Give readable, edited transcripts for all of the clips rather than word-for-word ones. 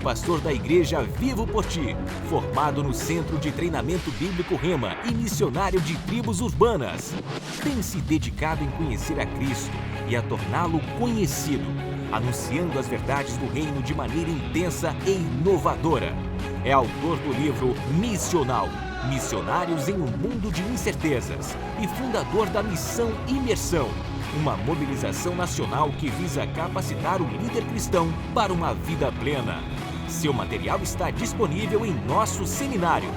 pastor da igreja Vivo por Ti, formado no Centro de Treinamento Bíblico Rema e missionário de tribos urbanas. Tem se dedicado em conhecer a Cristo e a torná-lo conhecido, anunciando as verdades do reino de maneira intensa e inovadora. É autor do livro Missional, Missionários em um Mundo de Incertezas, e fundador da Missão Imersão, uma mobilização nacional que visa capacitar o líder cristão para uma vida plena. Seu material está disponível em nosso seminário.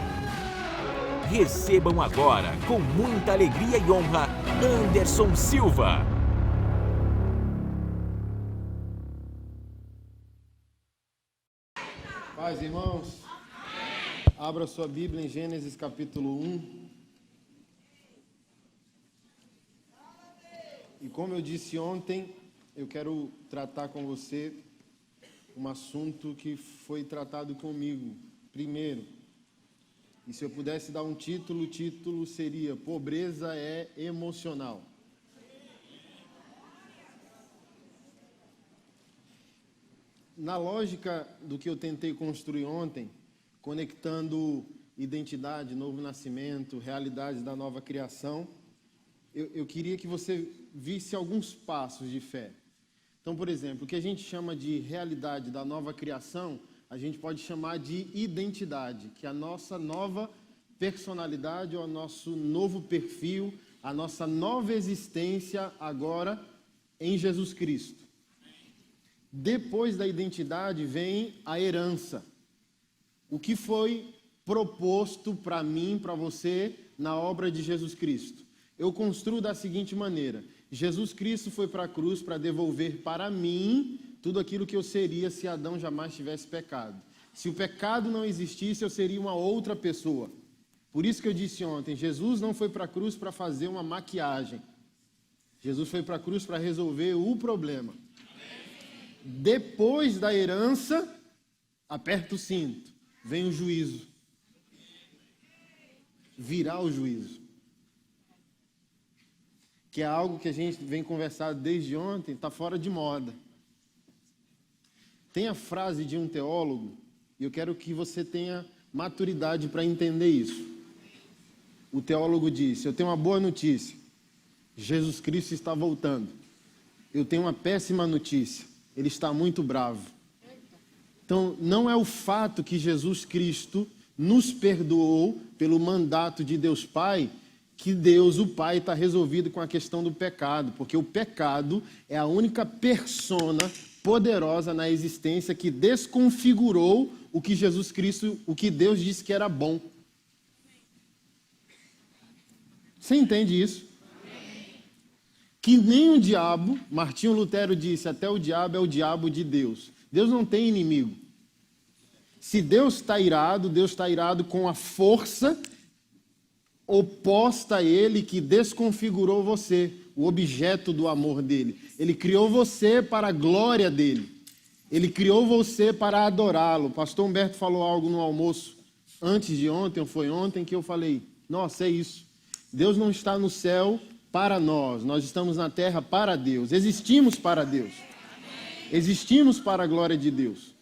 Recebam agora, com muita alegria e honra, Anderson Silva. Paz, irmãos. Abra sua Bíblia em Gênesis capítulo 1. E como eu disse ontem, eu quero tratar com você um assunto que foi tratado comigo primeiro. E se eu pudesse dar um título, o título seria Pobreza é Emocional. Na lógica do que eu tentei construir ontem, conectando identidade, novo nascimento, realidades da nova criação, eu queria que você visse alguns passos de fé. Então, por exemplo, o que a gente chama de realidade da nova criação, a gente pode chamar de identidade, que é a nossa nova personalidade, ou o nosso novo perfil, a nossa nova existência agora em Jesus Cristo. Depois da identidade vem a herança. O que foi proposto para mim, para você, na obra de Jesus Cristo? Eu construo da seguinte maneira: Jesus Cristo foi para a cruz para devolver para mim tudo aquilo que eu seria se Adão jamais tivesse pecado. Se o pecado não existisse, eu seria uma outra pessoa. Por isso que eu disse ontem, Jesus não foi para a cruz para fazer uma maquiagem. Jesus foi para a cruz para resolver o problema. Depois da herança, aperta o cinto, vem o juízo. Virá o juízo. Que é algo que a gente vem conversando desde ontem, está fora de moda. Tem a frase de um teólogo, e eu quero que você tenha maturidade para entender isso. O teólogo disse: eu tenho uma boa notícia, Jesus Cristo está voltando. Eu tenho uma péssima notícia, ele está muito bravo. Então, não é o fato que Jesus Cristo nos perdoou pelo mandato de Deus Pai, que Deus, o Pai, está resolvido com a questão do pecado, porque o pecado é a única persona poderosa na existência que desconfigurou o que Jesus Cristo, o que Deus disse que era bom. Você entende isso? Que nem o diabo, Martinho Lutero disse, até o diabo é o diabo de Deus. Deus não tem inimigo. Se Deus está irado com a força oposta a ele, que desconfigurou você, o objeto do amor dele. Ele criou você para a glória dele. Ele criou você para adorá-lo. O pastor Humberto falou algo no almoço antes de ontem, ou foi ontem, que eu falei, nossa, é isso. Deus não está no céu para nós estamos na terra para Deus. Existimos para Deus. Existimos para a glória de Deus.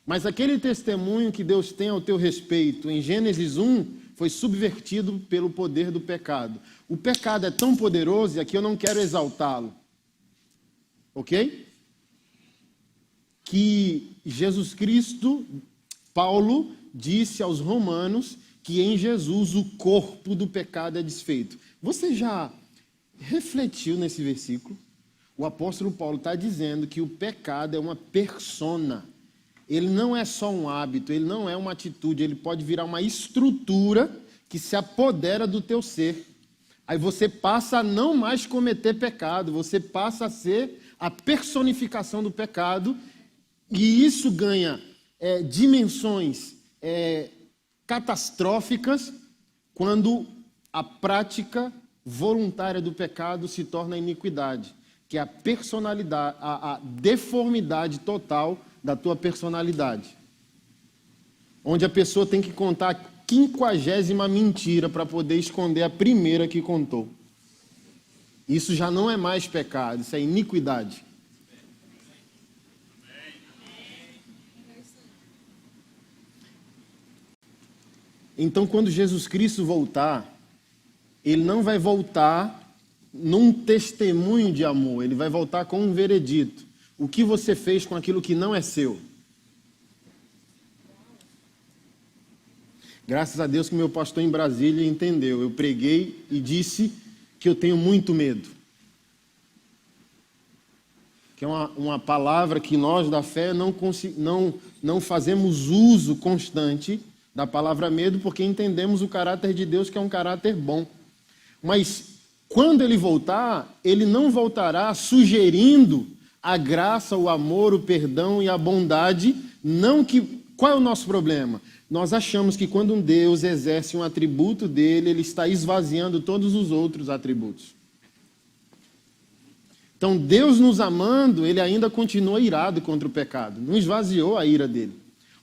Mas aquele testemunho que Deus tem ao teu respeito, em Gênesis 1, foi subvertido pelo poder do pecado. O pecado é tão poderoso, e aqui eu não quero exaltá-lo, ok? Que Jesus Cristo, Paulo, disse aos romanos que em Jesus o corpo do pecado é desfeito. Você já refletiu nesse versículo? O apóstolo Paulo está dizendo que o pecado é uma persona. Ele não é só um hábito, ele não é uma atitude, ele pode virar uma estrutura que se apodera do teu ser. Aí você passa a não mais cometer pecado, você passa a ser a personificação do pecado, e isso ganha dimensões catastróficas quando a prática voluntária do pecado se torna iniquidade, que é a personalidade, a deformidade total da tua personalidade. Onde a pessoa tem que contar a 50ª mentira para poder esconder a primeira que contou. Isso já não é mais pecado, isso é iniquidade. Então, quando Jesus Cristo voltar, ele não vai voltar num testemunho de amor, ele vai voltar com um veredito. O que você fez com aquilo que não é seu? Graças a Deus que meu pastor em Brasília entendeu. Eu preguei e disse que eu tenho muito medo. Que é uma palavra que nós da fé não fazemos uso constante da palavra medo, porque entendemos o caráter de Deus, que é um caráter bom. Mas quando ele voltar, ele não voltará sugerindo a graça, o amor, o perdão e a bondade. Qual é o nosso problema? Nós achamos que quando um Deus exerce um atributo dele, ele está esvaziando todos os outros atributos. Então, Deus nos amando, ele ainda continua irado contra o pecado. Não esvaziou a ira dele.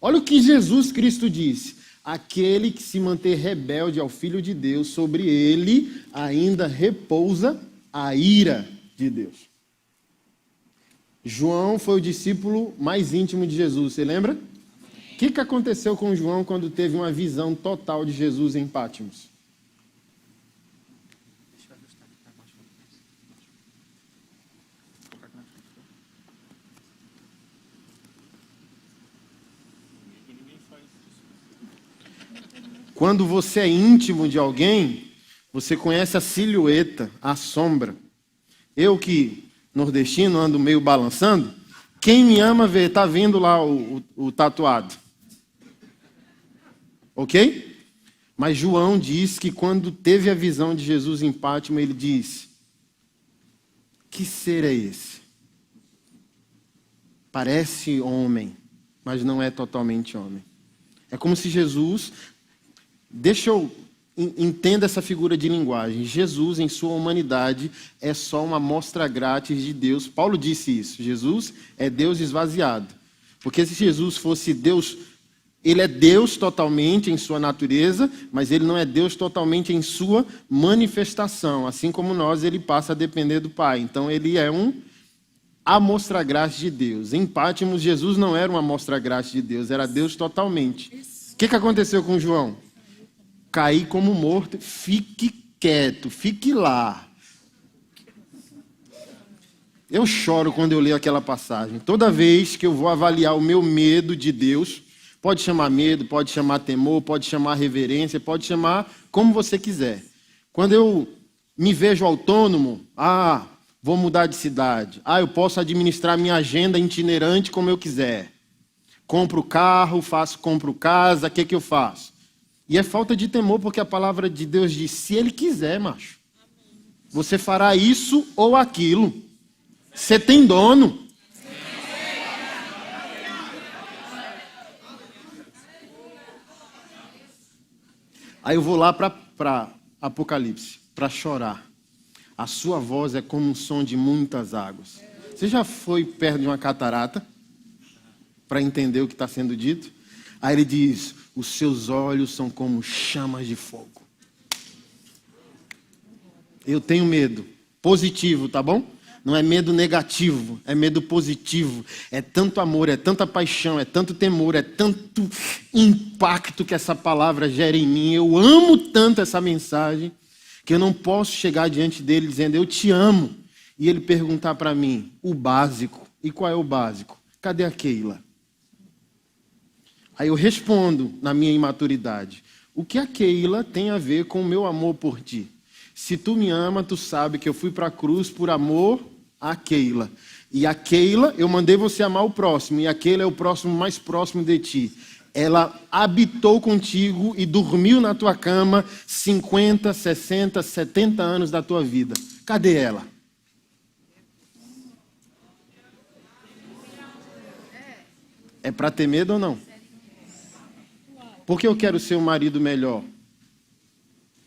Olha o que Jesus Cristo disse. Aquele que se manter rebelde ao Filho de Deus, sobre ele ainda repousa a ira de Deus. João foi o discípulo mais íntimo de Jesus, você lembra? O que aconteceu com João quando teve uma visão total de Jesus em Pátimos? Quando você é íntimo de alguém, você conhece a silhueta, a sombra. Eu que, nordestino, ando meio balançando, quem me ama vê, está vendo lá o tatuado. Ok? Mas João diz que quando teve a visão de Jesus em Pátima, ele disse: que ser é esse? Parece homem, mas não é totalmente homem. É como se Jesus... Deixa eu entender essa figura de linguagem. Jesus, em sua humanidade, é só uma amostra grátis de Deus. Paulo disse isso. Jesus é Deus esvaziado. Porque se Jesus fosse Deus, ele é Deus totalmente em sua natureza, mas ele não é Deus totalmente em sua manifestação. Assim como nós, ele passa a depender do Pai. Então, ele é um amostra grátis de Deus. Em Pátimos, Jesus não era uma amostra grátis de Deus, era Deus totalmente. O que aconteceu com João? Cair como morto, fique quieto, fique lá. Eu choro quando eu leio aquela passagem. Toda vez que eu vou avaliar o meu medo de Deus, pode chamar medo, pode chamar temor, pode chamar reverência, pode chamar como você quiser. Quando eu me vejo autônomo, vou mudar de cidade. Eu posso administrar minha agenda itinerante como eu quiser. Compro carro, compro casa, o que eu faço? E é falta de temor, porque a palavra de Deus diz: se ele quiser, macho, você fará isso ou aquilo. Você tem dono. Aí eu vou lá para Apocalipse, para chorar. A sua voz é como um som de muitas águas. Você já foi perto de uma catarata para entender o que está sendo dito? Aí ele diz: os seus olhos são como chamas de fogo. Eu tenho medo. Positivo, tá bom? Não é medo negativo, é medo positivo. É tanto amor, é tanta paixão, é tanto temor, é tanto impacto que essa palavra gera em mim. Eu amo tanto essa mensagem que eu não posso chegar diante dele dizendo: eu te amo. E ele perguntar para mim o básico. E qual é o básico? Cadê a Keila? Aí eu respondo na minha imaturidade: o que a Keila tem a ver com o meu amor por ti? Se tu me ama, tu sabe que eu fui para a cruz por amor a Keila. E a Keila, eu mandei você amar o próximo. E a Keila é o próximo mais próximo de ti. Ela habitou contigo e dormiu na tua cama 50, 60, 70 anos da tua vida. Cadê ela? É para ter medo ou não? Por que eu quero ser um marido melhor?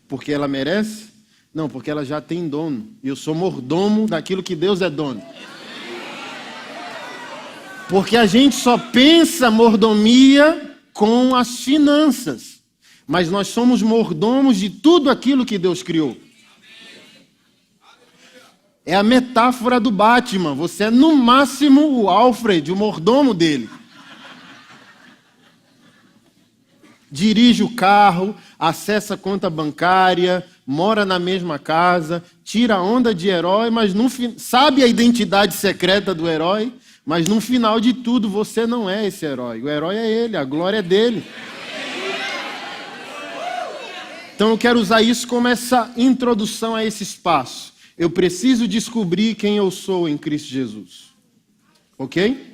Porque ela merece? Não, porque ela já tem dono. E eu sou mordomo daquilo que Deus é dono. Porque a gente só pensa mordomia com as finanças. Mas nós somos mordomos de tudo aquilo que Deus criou. É a metáfora do Batman. Você é no máximo o Alfred, o mordomo dele. dirige o carro, acessa a conta bancária, mora na mesma casa, tira a onda de herói, mas sabe a identidade secreta do herói, mas no final de tudo você não é esse herói. O herói é ele, a glória é dele. Então eu quero usar isso como essa introdução a esse espaço. Eu preciso descobrir quem eu sou em Cristo Jesus. Ok?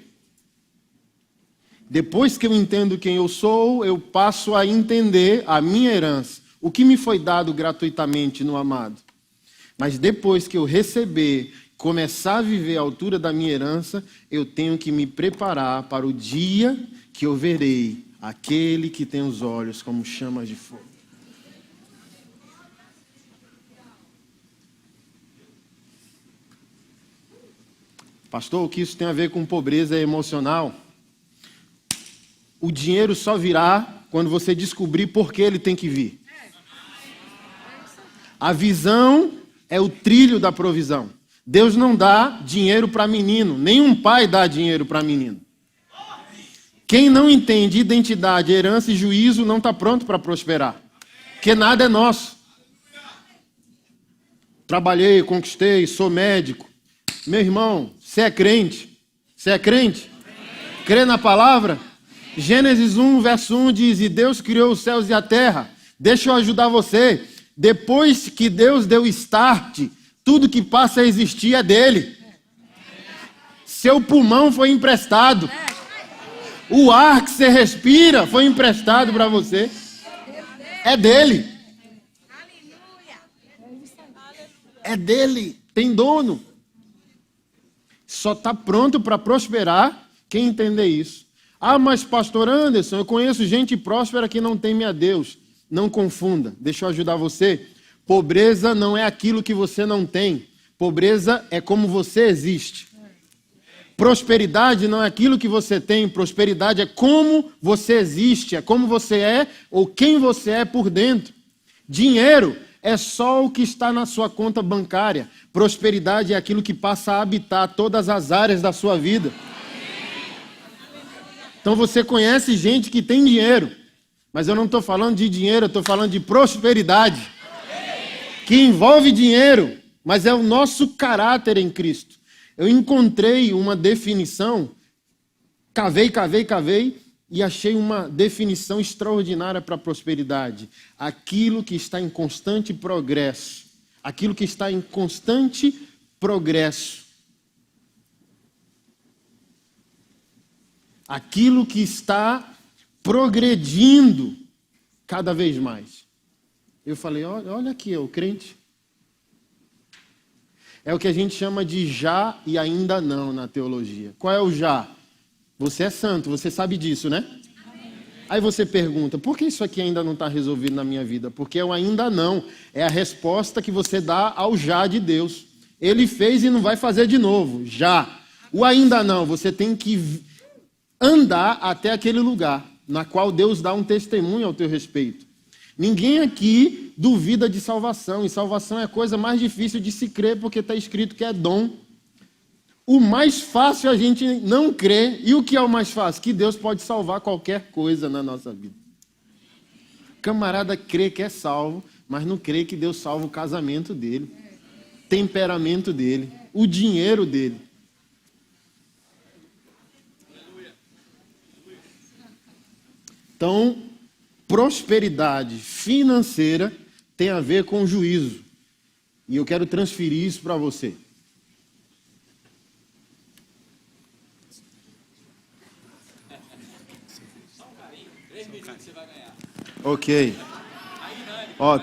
Depois que eu entendo quem eu sou, eu passo a entender a minha herança. O que me foi dado gratuitamente no amado. Mas depois que eu receber, começar a viver a altura da minha herança, eu tenho que me preparar para o dia que eu verei aquele que tem os olhos como chamas de fogo. Pastor, o que isso tem a ver com pobreza emocional? O dinheiro só virá quando você descobrir por que ele tem que vir. A visão é o trilho da provisão. Deus não dá dinheiro para menino, nenhum pai dá dinheiro para menino. Quem não entende identidade, herança e juízo não está pronto para prosperar. Porque nada é nosso. Trabalhei, conquistei, sou médico. Meu irmão, você é crente? Você é crente? Crê na palavra? Gênesis 1, verso 1 diz, e Deus criou os céus e a terra. Deixa eu ajudar você. Depois que Deus deu start, tudo que passa a existir é dele. Seu pulmão foi emprestado. O ar que você respira foi emprestado para você. É dele. É dele. Tem dono. Só está pronto para prosperar quem entender isso. Ah, mas pastor Anderson, eu conheço gente próspera que não teme a Deus. Não confunda, deixa eu ajudar você. Pobreza não é aquilo que você não tem. Pobreza é como você existe. Prosperidade não é aquilo que você tem. Prosperidade é como você existe, é como você é ou quem você é por dentro. Dinheiro é só o que está na sua conta bancária. Prosperidade é aquilo que passa a habitar todas as áreas da sua vida. Então você conhece gente que tem dinheiro, mas eu não estou falando de dinheiro, eu estou falando de prosperidade, que envolve dinheiro, mas é o nosso caráter em Cristo. Eu encontrei uma definição, cavei, e achei uma definição extraordinária para a prosperidade. Aquilo que está em constante progresso. Aquilo que está em constante progresso. Aquilo que está progredindo cada vez mais. Eu falei, olha aqui, o crente. É o que a gente chama de já e ainda não na teologia. Qual é o já? Você é santo, você sabe disso, né? Aí você pergunta, por que isso aqui ainda não está resolvido na minha vida? Porque é o ainda não. É a resposta que você dá ao já de Deus. Ele fez e não vai fazer de novo. Já. O ainda não, você tem que andar até aquele lugar na qual Deus dá um testemunho ao teu respeito. Ninguém aqui duvida de salvação. E salvação é a coisa mais difícil de se crer porque está escrito que é dom. O mais fácil é a gente não crer. E o que é o mais fácil? Que Deus pode salvar qualquer coisa na nossa vida. Camarada crê que é salvo, mas não crê que Deus salva o casamento dele, temperamento dele, o dinheiro dele. Então, prosperidade financeira tem a ver com juízo. E eu quero transferir isso para você. Ok.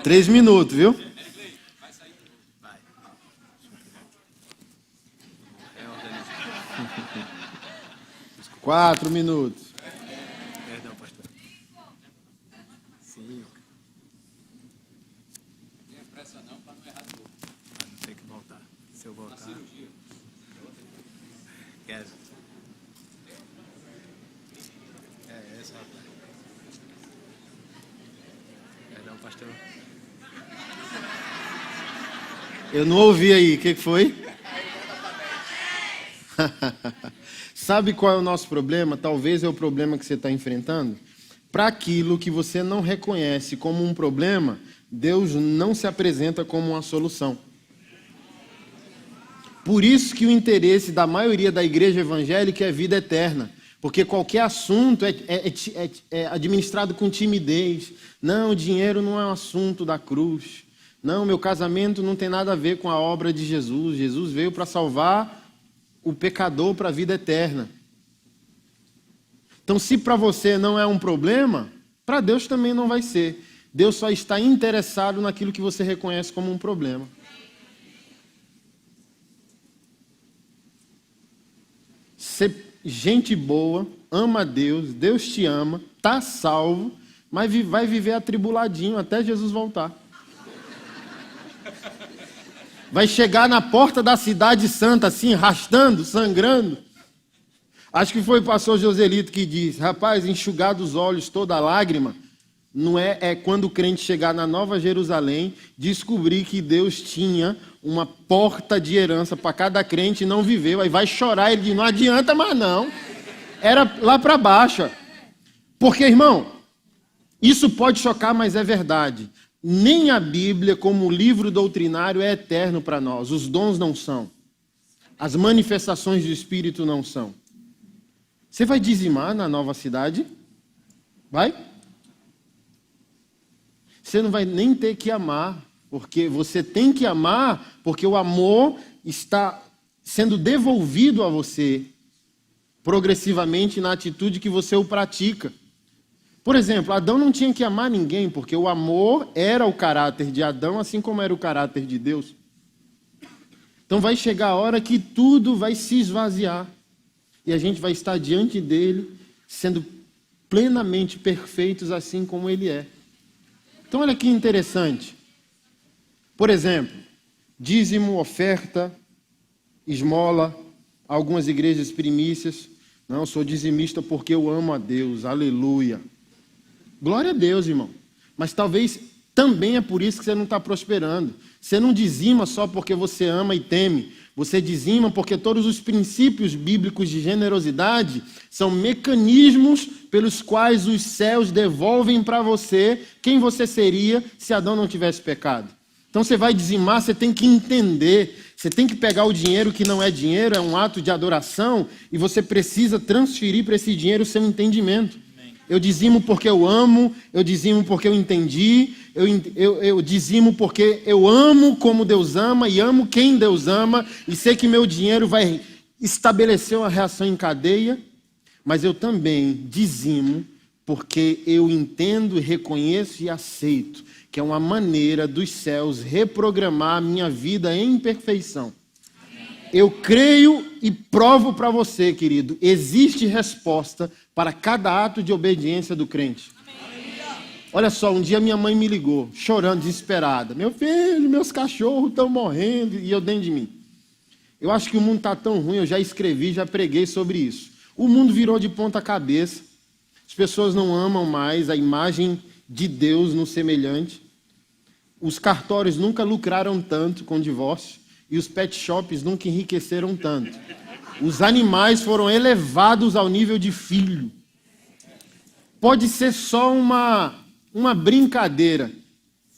3 minutos, viu? 4 minutos. Perdão, pastor. 5. Não pressa não, para não errar tudo. Não tem que voltar. Se eu voltar... Quero. Essa, rapaz. Perdão, pastor. Eu não ouvi aí, o que foi? Sabe qual é o nosso problema? Talvez é o problema que você está enfrentando. Para aquilo que você não reconhece como um problema, Deus não se apresenta como uma solução. Por isso que o interesse da maioria da igreja evangélica é vida eterna. Porque qualquer assunto é administrado com timidez. Não, o dinheiro não é um assunto da cruz. Não, meu casamento não tem nada a ver com a obra de Jesus. Jesus veio para salvar o pecador para a vida eterna. Então, se para você não é um problema, para Deus também não vai ser. Deus só está interessado naquilo que você reconhece como um problema. Ser gente boa, ama a Deus, Deus te ama, está salvo, mas vai viver atribuladinho até Jesus voltar. Vai chegar na porta da cidade santa, assim, arrastando, sangrando. Acho que foi o pastor Joselito que disse, rapaz, enxugar dos olhos toda lágrima, não é quando o crente chegar na Nova Jerusalém, descobrir que Deus tinha uma porta de herança para cada crente e não viveu, aí vai chorar, ele diz, não adianta mais não. Era lá para baixo. Porque, irmão, isso pode chocar, mas é verdade. Nem a Bíblia, como livro doutrinário, é eterno para nós. Os dons não são. As manifestações do Espírito não são. Você vai dizimar na nova cidade? Vai? Você não vai nem ter que amar, porque você tem que amar, porque o amor está sendo devolvido a você progressivamente na atitude que você o pratica. Por exemplo, Adão não tinha que amar ninguém, porque o amor era o caráter de Adão, assim como era o caráter de Deus. Então vai chegar a hora que tudo vai se esvaziar, e a gente vai estar diante dele, sendo plenamente perfeitos, assim como ele é. Então olha que interessante. Por exemplo, dízimo, oferta, esmola, algumas igrejas primícias. Não, eu sou dizimista porque eu amo a Deus, aleluia. Glória a Deus, irmão. Mas talvez também é por isso que você não está prosperando. Você não dizima só porque você ama e teme. Você dizima porque todos os princípios bíblicos de generosidade são mecanismos pelos quais os céus devolvem para você quem você seria se Adão não tivesse pecado. Então você vai dizimar, você tem que entender, você tem que pegar o dinheiro que não é dinheiro, é um ato de adoração, e você precisa transferir para esse dinheiro o seu entendimento. Eu dizimo porque eu amo, eu dizimo porque eu entendi, eu dizimo porque eu amo como Deus ama e amo quem Deus ama, e sei que meu dinheiro vai estabelecer uma reação em cadeia, mas eu também dizimo porque eu entendo, reconheço e aceito que é uma maneira dos céus reprogramar a minha vida em perfeição. Eu creio e provo para você, querido, existe resposta para cada ato de obediência do crente. Olha só, um dia minha mãe me ligou, chorando, desesperada. Meu filho, meus cachorros estão morrendo, e eu dentro de mim. Eu acho que o mundo está tão ruim, eu já escrevi, já preguei sobre isso. O mundo virou de ponta cabeça, as pessoas não amam mais a imagem de Deus no semelhante. Os cartórios nunca lucraram tanto com divórcio e os pet shops nunca enriqueceram tanto. Os animais foram elevados ao nível de filho. Pode ser só uma brincadeira.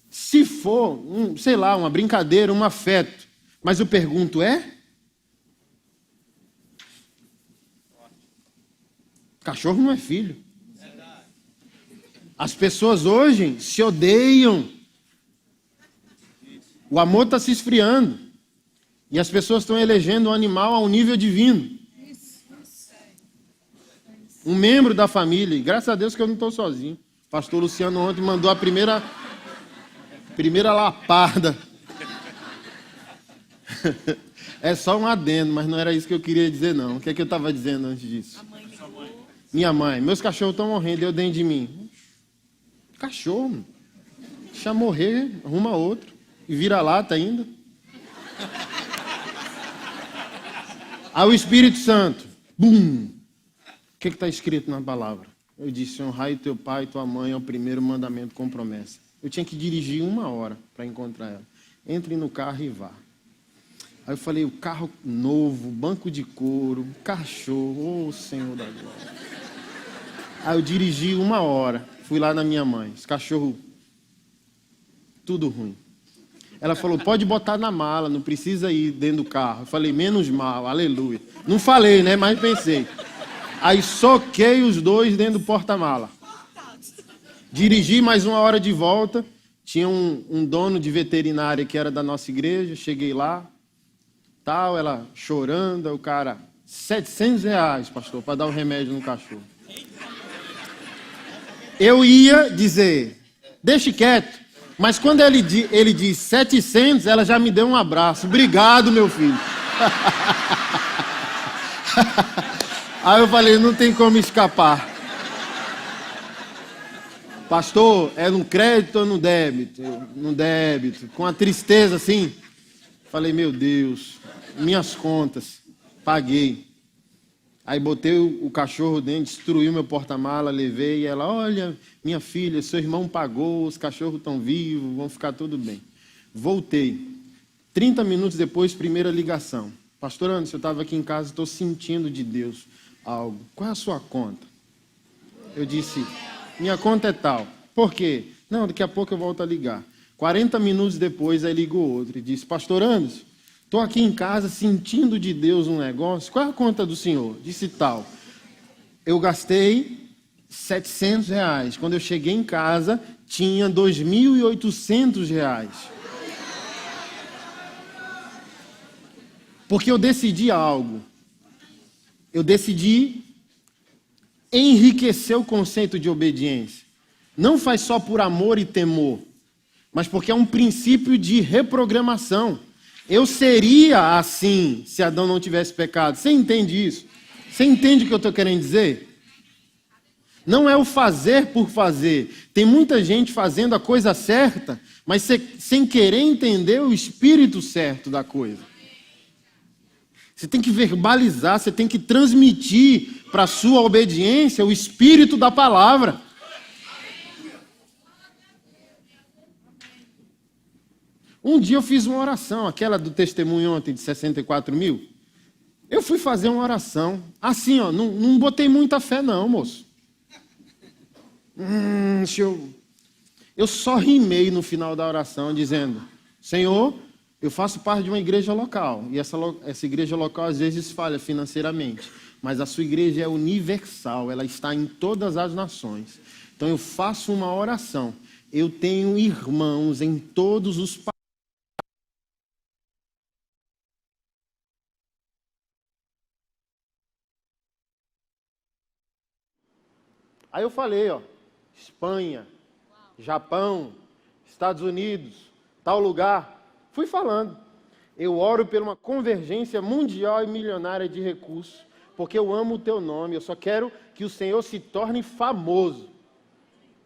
Se for, sei lá, uma brincadeira, um afeto. Mas eu pergunto, é? Cachorro não é filho. As pessoas hoje se odeiam. O amor está se esfriando. E as pessoas estão elegendo um animal ao nível divino. Um membro da família. E graças a Deus que eu não estou sozinho. O pastor Luciano ontem mandou a primeira lapada. É só um adendo, mas não era isso que eu queria dizer, não. O que é que eu estava dizendo antes disso? Minha mãe. Meus cachorros estão morrendo, eu dentro de mim. Cachorro. Deixa morrer, arruma outro. E vira lata ainda. Aí o Espírito Santo. Bum! O que está escrito na palavra? Eu disse, honrai teu pai e tua mãe é o primeiro mandamento com promessa. Eu tinha que dirigir 1 hora para encontrar ela. Entre no carro e vá. Aí eu falei, o carro novo, banco de couro, cachorro, ô Senhor da glória. Aí eu dirigi 1 hora, fui lá na minha mãe, os cachorros, tudo ruim. Ela falou, pode botar na mala, não precisa ir dentro do carro. Eu falei, menos mal, aleluia. Não falei, né, mas pensei. Aí soquei os dois dentro do porta-mala. Dirigi mais 1 hora de volta, tinha um dono de veterinária que era da nossa igreja, cheguei lá, tal, ela chorando, o cara, R$700, pastor, para dar o remédio no cachorro. Eu ia dizer, deixe quieto, mas quando ele diz 700, ela já me deu um abraço. Obrigado, meu filho. Aí eu falei, não tem como escapar. Pastor, é no crédito ou no débito? No débito. Com a tristeza assim. Falei, meu Deus, minhas contas. Paguei. Aí botei o cachorro dentro, destruí meu porta-mala, levei. E ela, olha, minha filha, seu irmão pagou, os cachorros estão vivos, vão ficar tudo bem. Voltei. 30 minutos depois, primeira ligação. Pastor Anderson, eu estava aqui em casa, estou sentindo de Deus algo. Qual é a sua conta? Eu disse, minha conta é tal. Por quê? Não, daqui a pouco eu volto a ligar. 40 minutos depois, aí ligou outro e disse, Pastor Anderson, estou aqui em casa sentindo de Deus um negócio. Qual é a conta do senhor? Disse tal. Eu gastei R$700. Quando eu cheguei em casa, tinha R$2.800. Porque eu decidi algo. Eu decidi enriquecer o conceito de obediência. Não faz só por amor e temor, mas porque é um princípio de reprogramação. Eu seria assim se Adão não tivesse pecado. Você entende isso? Você entende o que eu estou querendo dizer? Não é o fazer por fazer. Tem muita gente fazendo a coisa certa, mas sem querer entender o espírito certo da coisa. Você tem que verbalizar, você tem que transmitir para a sua obediência o espírito da palavra. Um dia eu fiz uma oração, aquela do testemunho ontem de 64 mil. Eu fui fazer uma oração. Assim, ó, não botei muita fé não, moço. Eu só rimei no final da oração dizendo, Senhor, eu faço parte de uma igreja local. E essa igreja local às vezes falha financeiramente. Mas a sua igreja é universal, ela está em todas as nações. Então eu faço uma oração. Eu tenho irmãos em todos os países. Aí eu falei, ó, Espanha, Japão, Estados Unidos, tal lugar. Fui falando. Eu oro por uma convergência mundial e milionária de recursos, porque eu amo o teu nome, eu só quero que o Senhor se torne famoso.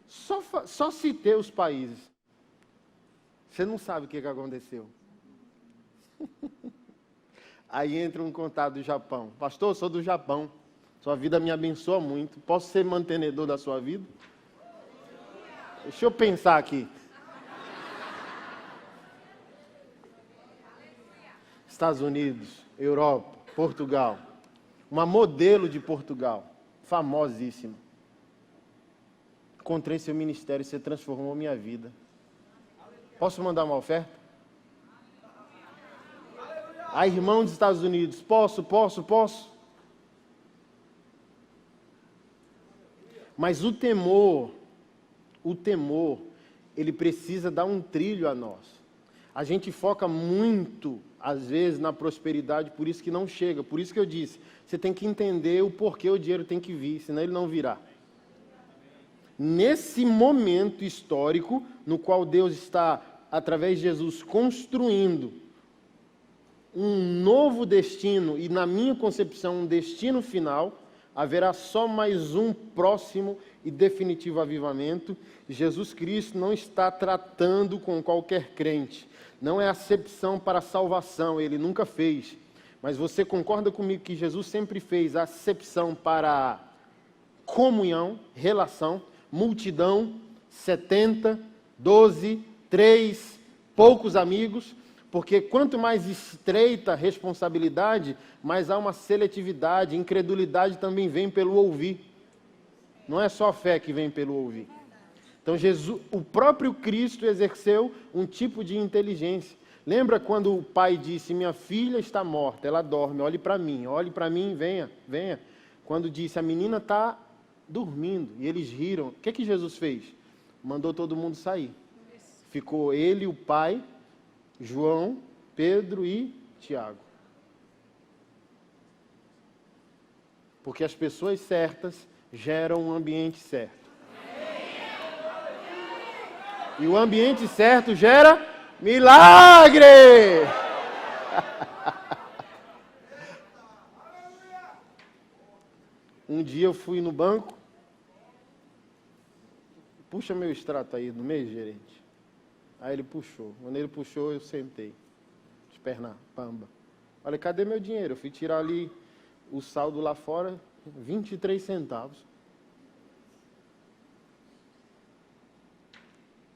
Só citei os países. Você não sabe o que aconteceu. Aí entra um contato do Japão. Pastor, eu sou do Japão. Sua vida me abençoa muito. Posso ser mantenedor da sua vida? Deixa eu pensar aqui. Estados Unidos, Europa, Portugal. Uma modelo de Portugal, famosíssima. Encontrei seu ministério e você transformou minha vida. Posso mandar uma oferta? A irmã dos Estados Unidos, posso. Mas o temor, ele precisa dar um trilho a nós. A gente foca muito, às vezes, na prosperidade, por isso que não chega. Por isso que eu disse, você tem que entender o porquê o dinheiro tem que vir, senão ele não virá. Nesse momento histórico, no qual Deus está, através de Jesus, construindo um novo destino, e na minha concepção, um destino final, haverá só mais um próximo e definitivo avivamento. Jesus Cristo não está tratando com qualquer crente. Não é acepção para salvação, ele nunca fez. Mas você concorda comigo que Jesus sempre fez acepção para comunhão, relação, multidão, 70, 12, 3, poucos amigos, porque quanto mais estreita a responsabilidade, mais há uma seletividade, incredulidade também vem pelo ouvir. Não é só fé que vem pelo ouvir. Então Jesus, o próprio Cristo exerceu um tipo de inteligência. Lembra quando o pai disse, minha filha está morta, ela dorme, olhe para mim, venha, venha. Quando disse, a menina está dormindo, e eles riram. O que Jesus fez? Mandou todo mundo sair. Ficou ele, o pai, João, Pedro e Tiago. Porque as pessoas certas geram um ambiente certo. E o ambiente certo gera milagre! Um dia eu fui no banco. Puxa meu extrato aí no mês, gerente. Aí ele puxou. Quando ele puxou, eu sentei. Espernar, pamba. Falei, cadê meu dinheiro? Eu fui tirar ali o saldo lá fora, 23 centavos.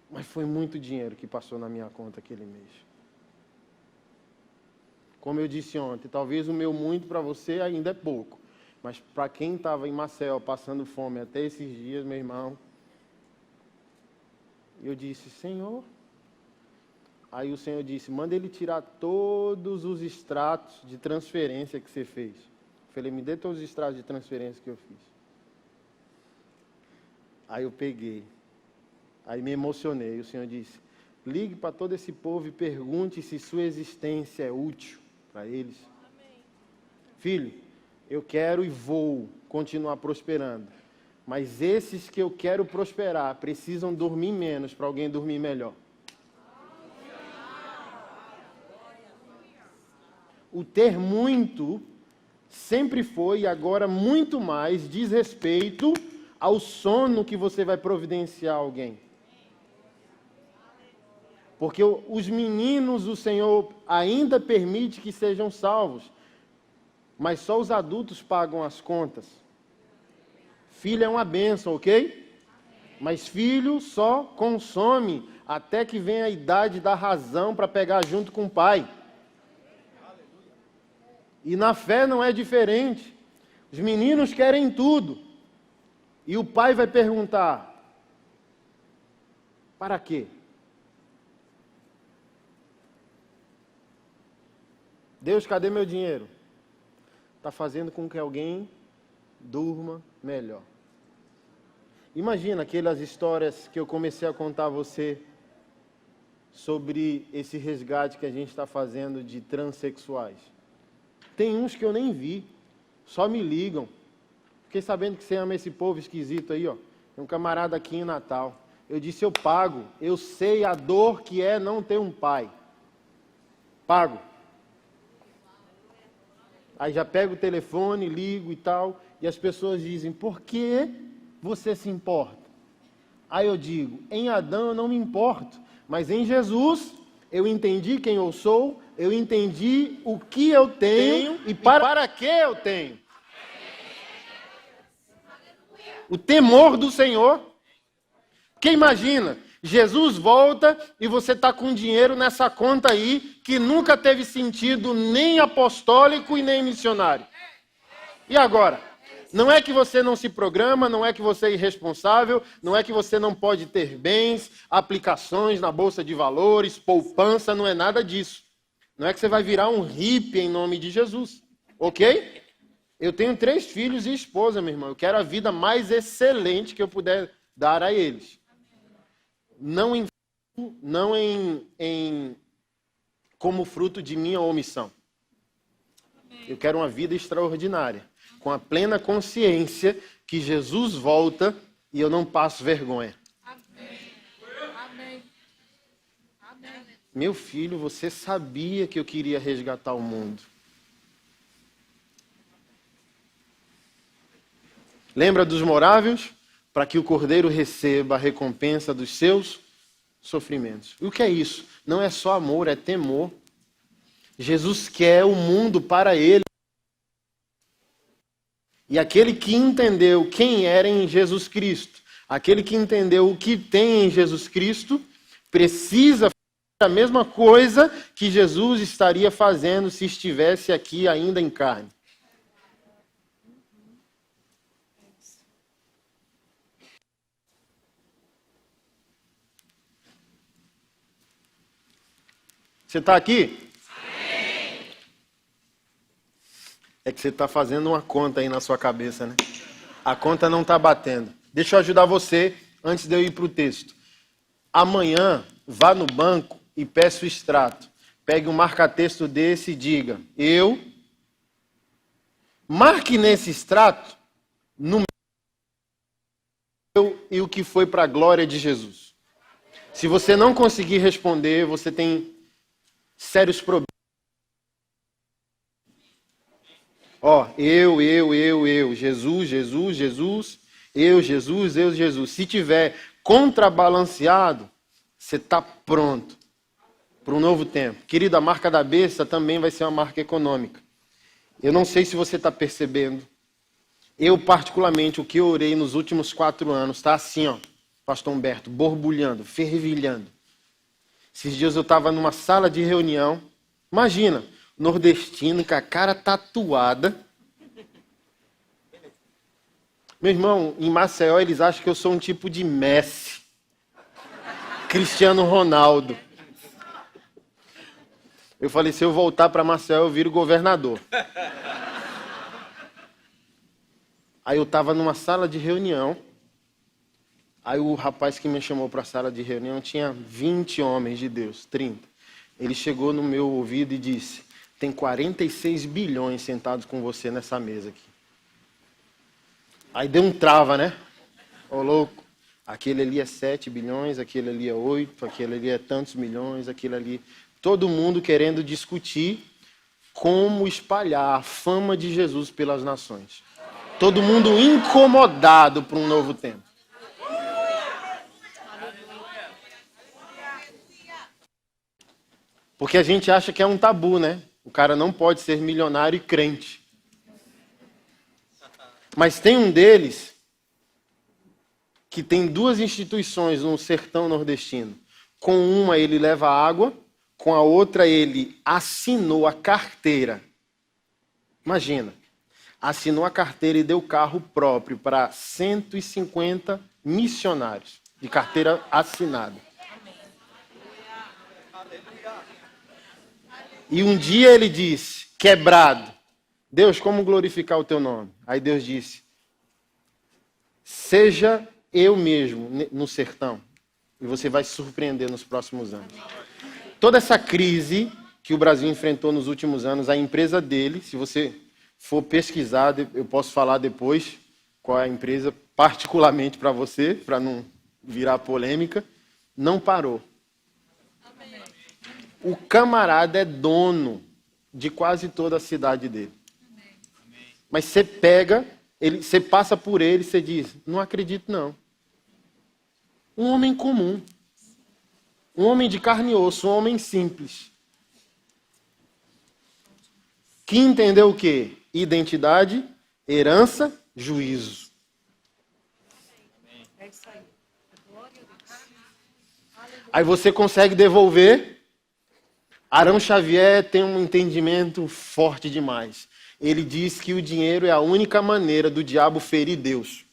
Mas foi muito dinheiro que passou na minha conta aquele mês. Como eu disse ontem, talvez o meu muito para você ainda é pouco. Mas para quem estava em Maceió passando fome até esses dias, meu irmão, eu disse, Senhor. Aí o Senhor disse, manda ele tirar todos os extratos de transferência que você fez. Eu falei, me dê todos os extratos de transferência que eu fiz. Aí eu peguei. Aí me emocionei. O Senhor disse, ligue para todo esse povo e pergunte se sua existência é útil para eles. Amém. Filho, eu quero e vou continuar prosperando. Mas esses que eu quero prosperar precisam dormir menos para alguém dormir melhor. O ter muito sempre foi e agora muito mais diz respeito ao sono que você vai providenciar a alguém. Porque os meninos o Senhor ainda permite que sejam salvos, mas só os adultos pagam as contas. Filho é uma bênção, ok? Mas filho só consome até que venha a idade da razão para pegar junto com o pai. E na fé não é diferente. Os meninos querem tudo. E o pai vai perguntar, para quê? Deus, cadê meu dinheiro? Está fazendo com que alguém durma melhor. Imagina aquelas histórias que eu comecei a contar a você sobre esse resgate que a gente está fazendo de transexuais. Tem uns que eu nem vi, só me ligam. Fiquei sabendo que você ama esse povo esquisito aí, ó. Tem um camarada aqui em Natal. Eu disse, eu pago. Eu sei a dor que é não ter um pai. Pago. Aí já pego o telefone, ligo e tal, e as pessoas dizem, por que você se importa? Aí eu digo, em Adão eu não me importo, mas em Jesus eu entendi quem eu sou, eu entendi o que eu tenho e para que eu tenho. O temor do Senhor. Porque imagina, Jesus volta e você está com dinheiro nessa conta aí que nunca teve sentido nem apostólico e nem missionário. E agora? Não é que você não se programa, não é que você é irresponsável, não é que você não pode ter bens, aplicações na bolsa de valores, poupança, não é nada disso. Não é que você vai virar um hippie em nome de Jesus, ok? Eu tenho 3 filhos e esposa, meu irmão. Eu quero a vida mais excelente que eu puder dar a eles. Não como fruto de minha omissão. Eu quero uma vida extraordinária, com a plena consciência que Jesus volta e eu não passo vergonha. Amém. Amém. Amém. Meu filho, você sabia que eu queria resgatar o mundo. Lembra dos morávios? Para que o cordeiro receba a recompensa dos seus sofrimentos. E o que é isso? Não é só amor, é temor. Jesus quer o mundo para ele. E aquele que entendeu quem era em Jesus Cristo, aquele que entendeu o que tem em Jesus Cristo, precisa fazer a mesma coisa que Jesus estaria fazendo se estivesse aqui ainda em carne. Você está aqui? É que você está fazendo uma conta aí na sua cabeça, né? A conta não está batendo. Deixa eu ajudar você antes de eu ir para o texto. Amanhã, vá no banco e peça o extrato. Pegue um marca-texto desse e diga: marque nesse extrato no meu e o que foi para a glória de Jesus. Se você não conseguir responder, você tem sérios problemas. Eu, Jesus, eu, Jesus. Se tiver contrabalanceado, você está pronto para um novo tempo. Querido, a marca da besta também vai ser uma marca econômica. Eu não sei se você está percebendo. Eu, particularmente, o que eu orei nos últimos 4 anos, está assim, ó, Pastor Humberto, borbulhando, fervilhando. Esses dias eu estava numa sala de reunião. Imagina, nordestino com a cara tatuada. Meu irmão, em Maceió eles acham que eu sou um tipo de Messi. Cristiano Ronaldo. Eu falei, se eu voltar para Maceió eu viro governador. Aí eu estava numa sala de reunião. Aí o rapaz que me chamou para a sala de reunião tinha 20 homens de Deus, 30. Ele chegou no meu ouvido e disse: tem 46 bilhões sentados com você nessa mesa aqui. Aí deu um trava, né? Ô louco, aquele ali é 7 bilhões, aquele ali é 8, aquele ali é tantos milhões, aquele ali... Todo mundo querendo discutir como espalhar a fama de Jesus pelas nações. Todo mundo incomodado por um novo tempo. Porque a gente acha que é um tabu, né? O cara não pode ser milionário e crente. Mas tem um deles que tem 2 instituições no sertão nordestino. Com uma ele leva água, com a outra ele assinou a carteira. Imagina, assinou a carteira e deu carro próprio para 150 missionários de carteira assinada. E um dia ele disse, quebrado: Deus, como glorificar o teu nome? Aí Deus disse: seja eu mesmo no sertão, e você vai se surpreender nos próximos anos. Toda essa crise que o Brasil enfrentou nos últimos anos, a empresa dele, se você for pesquisar, eu posso falar depois qual é a empresa, particularmente para você, para não virar polêmica, não parou. O camarada é dono de quase toda a cidade dele. Mas você pega, você passa por ele e você diz: não acredito não. Um homem comum. Um homem de carne e osso, um homem simples. Que entendeu o quê? Identidade, herança, juízo. Aí você consegue devolver. Arão Xavier tem um entendimento forte demais. Ele diz que o dinheiro é a única maneira do diabo ferir Deus.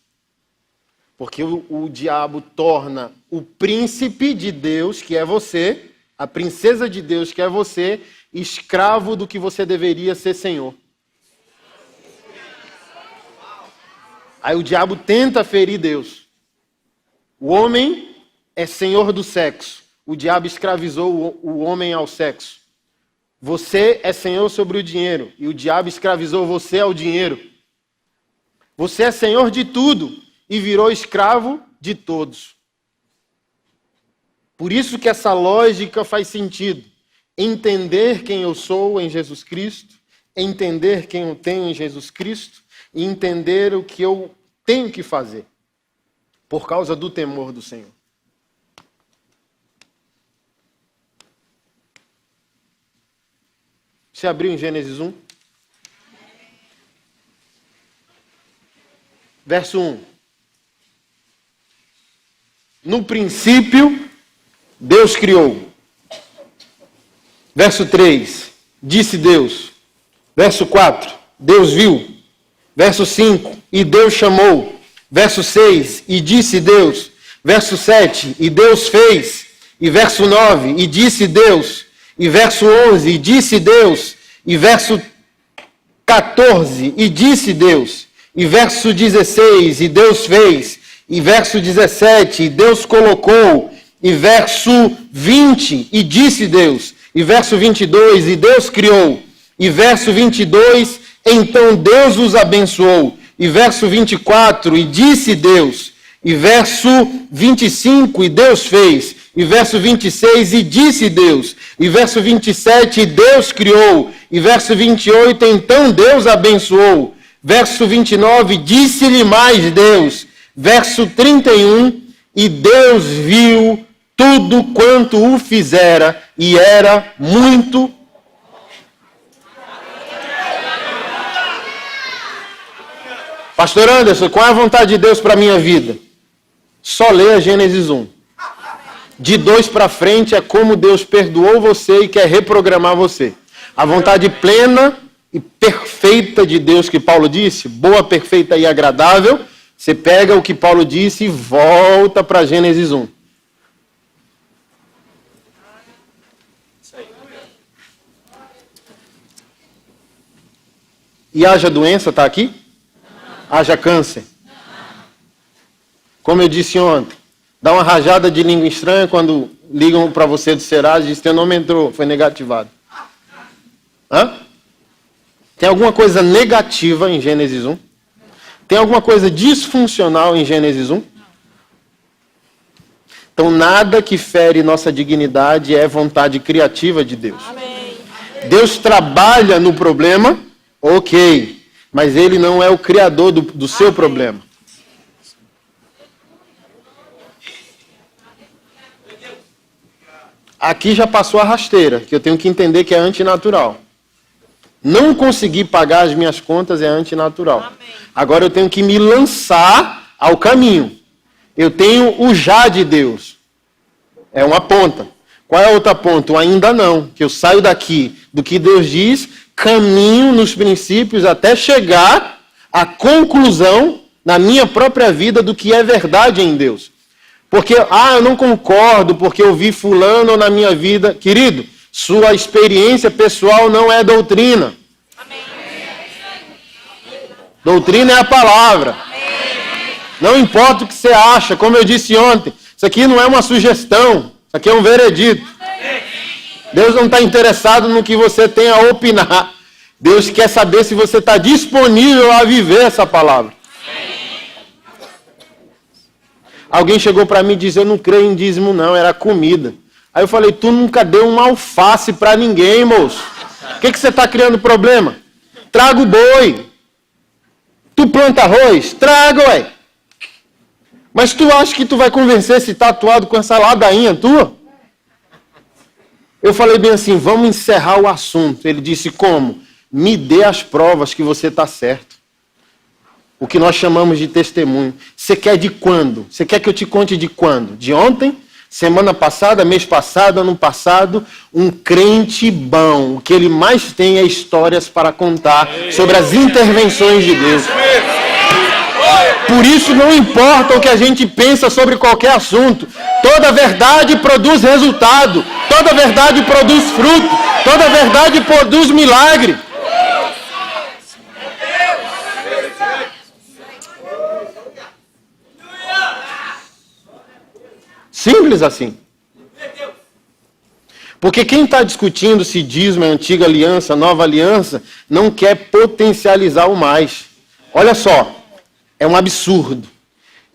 Porque o diabo torna o príncipe de Deus, que é você, a princesa de Deus, que é você, escravo do que você deveria ser senhor. Aí o diabo tenta ferir Deus. O homem é senhor do sexo. O diabo escravizou o homem ao sexo. Você é senhor sobre o dinheiro e o diabo escravizou você ao dinheiro. Você é senhor de tudo e virou escravo de todos. Por isso que essa lógica faz sentido. Entender quem eu sou em Jesus Cristo, entender quem eu tenho em Jesus Cristo e entender o que eu tenho que fazer por causa do temor do Senhor. Você abriu em Gênesis 1? Verso 1. No princípio, Deus criou. Verso 3. Disse Deus. Verso 4. Deus viu. Verso 5. E Deus chamou. Verso 6. E disse Deus. Verso 7. E Deus fez. E verso 9. E disse Deus. E verso 11, e disse Deus. E verso 14, e disse Deus. E verso 16, e Deus fez. E verso 17, e Deus colocou. E verso 20, e disse Deus. E verso 22, e Deus criou. E verso 22, então Deus os abençoou. E verso 24, e disse Deus. E verso 25, e Deus fez. E verso 26, e disse Deus. E verso 27, e Deus criou. E verso 28, então Deus abençoou. Verso 29, disse-lhe mais Deus. Verso 31, e Deus viu tudo quanto o fizera, e era muito. Pastor Anderson, qual é a vontade de Deus para a minha vida? Só leia Gênesis 1. De 2 para frente é como Deus perdoou você e quer reprogramar você. A vontade plena e perfeita de Deus que Paulo disse, boa, perfeita e agradável, você pega o que Paulo disse e volta para Gênesis 1. E haja doença, está aqui? Haja câncer. Como eu disse ontem, dá uma rajada de língua estranha quando ligam para você do Serasa e dizem, teu nome entrou, foi negativado. Hã? Tem alguma coisa negativa em Gênesis 1? Tem alguma coisa disfuncional em Gênesis 1? Então nada que fere nossa dignidade é vontade criativa de Deus. Deus trabalha no problema, ok, mas Ele não é o criador do seu problema. Aqui já passou a rasteira, que eu tenho que entender que é antinatural. Não conseguir pagar as minhas contas é antinatural. Agora eu tenho que me lançar ao caminho. Eu tenho o já de Deus. É uma ponta. Qual é a outra ponta? O ainda não. Que eu saio daqui do que Deus diz, caminho nos princípios até chegar à conclusão na minha própria vida do que é verdade em Deus. Porque, eu não concordo porque eu vi fulano na minha vida. Querido, sua experiência pessoal não é doutrina. Amém. Doutrina é a palavra. Amém. Não importa o que você acha, como eu disse ontem, isso aqui não é uma sugestão, isso aqui é um veredito. Amém. Deus não está interessado no que você tem a opinar. Deus quer saber se você está disponível a viver essa palavra. Alguém chegou para mim e disse, eu não creio em dízimo não, era comida. Aí eu falei, tu nunca deu uma alface para ninguém, moço. O que você está criando problema? Traga o boi. Tu planta arroz? Traga, ué. Mas tu acha que tu vai convencer esse tatuado com essa ladainha tua? Eu falei bem assim, vamos encerrar o assunto. Ele disse, como? Me dê as provas que você está certo. O que nós chamamos de testemunho. Você quer de quando? Você quer que eu te conte de quando? De ontem? Semana passada? Mês passado? Ano passado? Um crente bom. O que ele mais tem é histórias para contar sobre as intervenções de Deus. Por isso não importa o que a gente pensa sobre qualquer assunto. Toda verdade produz resultado. Toda verdade produz fruto. Toda verdade produz milagre. Simples assim. Porque quem está discutindo se dízimo é antiga aliança, nova aliança, não quer potencializar o mais. Olha só, é um absurdo.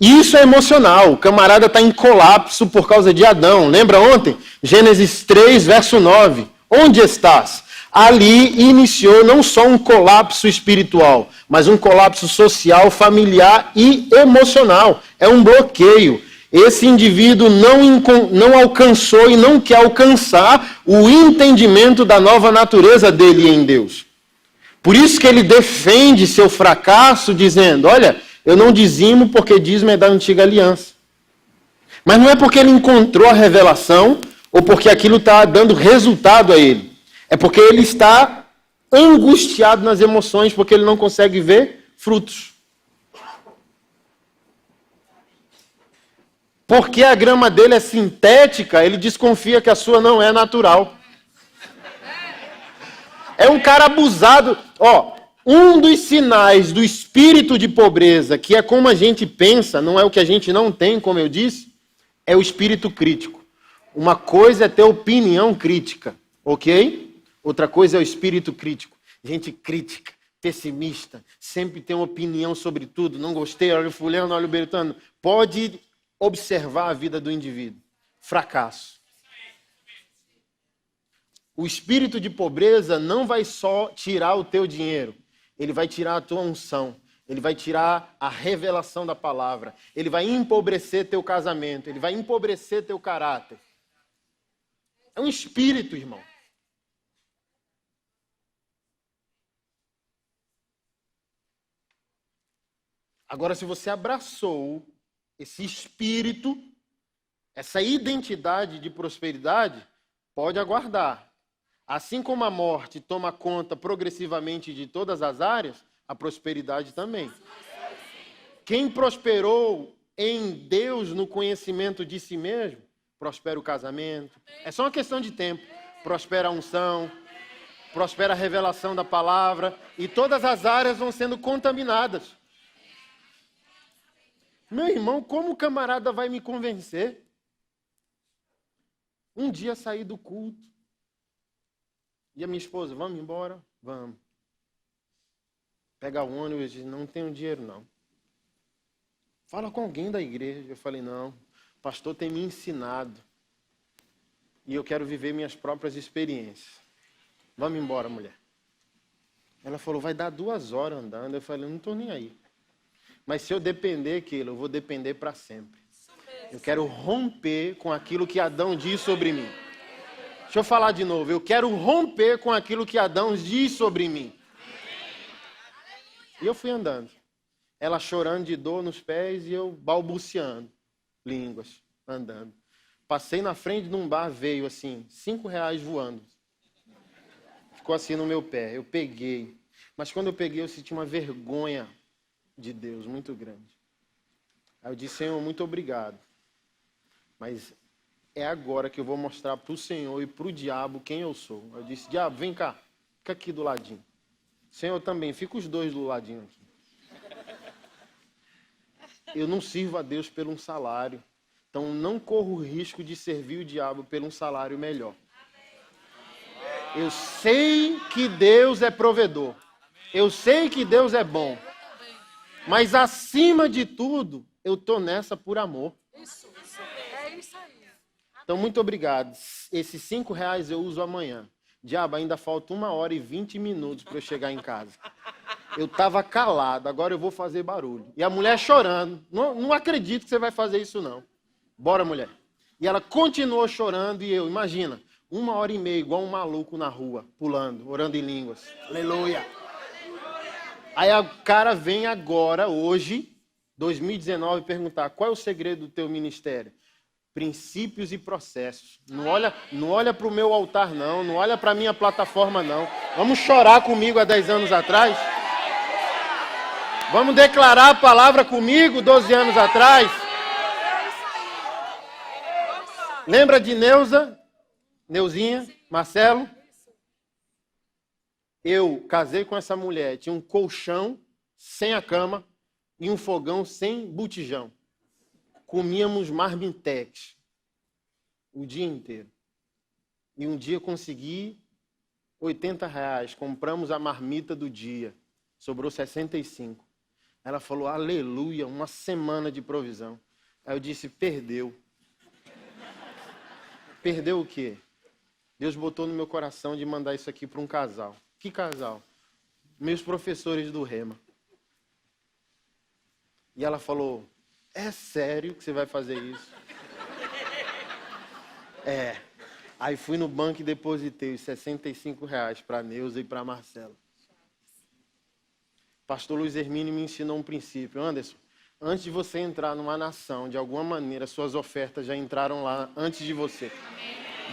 E isso é emocional. O camarada está em colapso por causa de Adão. Lembra ontem? Gênesis 3, verso 9. Onde estás? Ali iniciou não só um colapso espiritual, mas um colapso social, familiar e emocional. É um bloqueio. Esse indivíduo não alcançou e não quer alcançar o entendimento da nova natureza dele em Deus. Por isso que ele defende seu fracasso dizendo, olha, eu não dizimo porque dízimo é da antiga aliança. Mas não é porque ele encontrou a revelação ou porque aquilo está dando resultado a ele. É porque ele está angustiado nas emoções porque ele não consegue ver frutos. Porque a grama dele é sintética, ele desconfia que a sua não é natural. É um cara abusado. Ó, um dos sinais do espírito de pobreza, que é como a gente pensa, não é o que a gente não tem, como eu disse, é o espírito crítico. Uma coisa é ter opinião crítica, ok? Outra coisa é o espírito crítico. Gente crítica, pessimista, sempre tem uma opinião sobre tudo. Não gostei, olha o fulano, olha o beltrano. Pode observar a vida do indivíduo. Fracasso. O espírito de pobreza não vai só tirar o teu dinheiro. Ele vai tirar a tua unção. Ele vai tirar a revelação da palavra. Ele vai empobrecer teu casamento. Ele vai empobrecer teu caráter. É um espírito, irmão. Agora, se você abraçou esse espírito, essa identidade de prosperidade, pode aguardar. Assim como a morte toma conta progressivamente de todas as áreas, a prosperidade também. Quem prosperou em Deus no conhecimento de si mesmo, prospera o casamento. É só uma questão de tempo. Prospera a unção, prospera a revelação da palavra, e todas as áreas vão sendo contaminadas. Meu irmão, como o camarada vai me convencer? Um dia saí do culto, e a minha esposa, vamos embora? Vamos. Pegar o ônibus e diz, não tenho dinheiro não. Fala com alguém da igreja. Eu falei, não, o pastor tem me ensinado. E eu quero viver minhas próprias experiências. Vamos embora, mulher. Ela falou, vai dar 2 horas andando. Eu falei, não estou nem aí. Mas se eu depender daquilo, eu vou depender para sempre. Eu quero romper com aquilo que Adão diz sobre mim. Deixa eu falar de novo. Eu quero romper com aquilo que Adão diz sobre mim. E eu fui andando. Ela chorando de dor nos pés e eu balbuciando. Línguas, andando. Passei na frente de um bar, veio assim, R$5 voando. Ficou assim no meu pé. Eu peguei. Mas quando eu peguei, eu senti uma vergonha de Deus muito grande. Aí eu disse, Senhor, muito obrigado. Mas é agora que eu vou mostrar para o Senhor e para o diabo quem eu sou. Eu disse, diabo, vem cá, fica aqui do ladinho. Senhor também, fica os dois do ladinho aqui. Eu não sirvo a Deus por um salário. Então não corro o risco de servir o diabo por um salário melhor. Eu sei que Deus é provedor. Eu sei que Deus é bom. Mas acima de tudo, eu estou nessa por amor. É isso aí. Então, muito obrigado. Esses R$5 eu uso amanhã. Diabo, ainda falta 1h20 para eu chegar em casa. Eu estava calado, agora eu vou fazer barulho. E a mulher chorando. Não acredito que você vai fazer isso, não. Bora, mulher. E ela continuou chorando e eu, imagina, 1h30, igual um maluco na rua, pulando, orando em línguas. Aleluia. Aí o cara vem agora, hoje, 2019, perguntar, qual é o segredo do teu ministério? Princípios e processos. Não olha para o meu altar, não olha para a minha plataforma, não. Vamos chorar comigo há 10 anos atrás? Vamos declarar a palavra comigo 12 anos atrás? Lembra de Neuzinha, Marcelo? Eu casei com essa mulher, tinha um colchão sem a cama e um fogão sem botijão. Comíamos marmitex o dia inteiro. E um dia consegui R$80. Compramos a marmita do dia. Sobrou 65. Ela falou, aleluia, uma semana de provisão. Aí eu disse, perdeu. Perdeu o quê? Deus botou no meu coração de mandar isso aqui para um casal. Que casal? Meus professores do Rema. E ela falou, é sério que você vai fazer isso? É. Aí fui no banco e depositei os R$65 para a Neuza e para a Marcela. Pastor Luiz Hermínio me ensinou um princípio. Anderson, antes de você entrar numa nação, de alguma maneira, suas ofertas já entraram lá antes de você.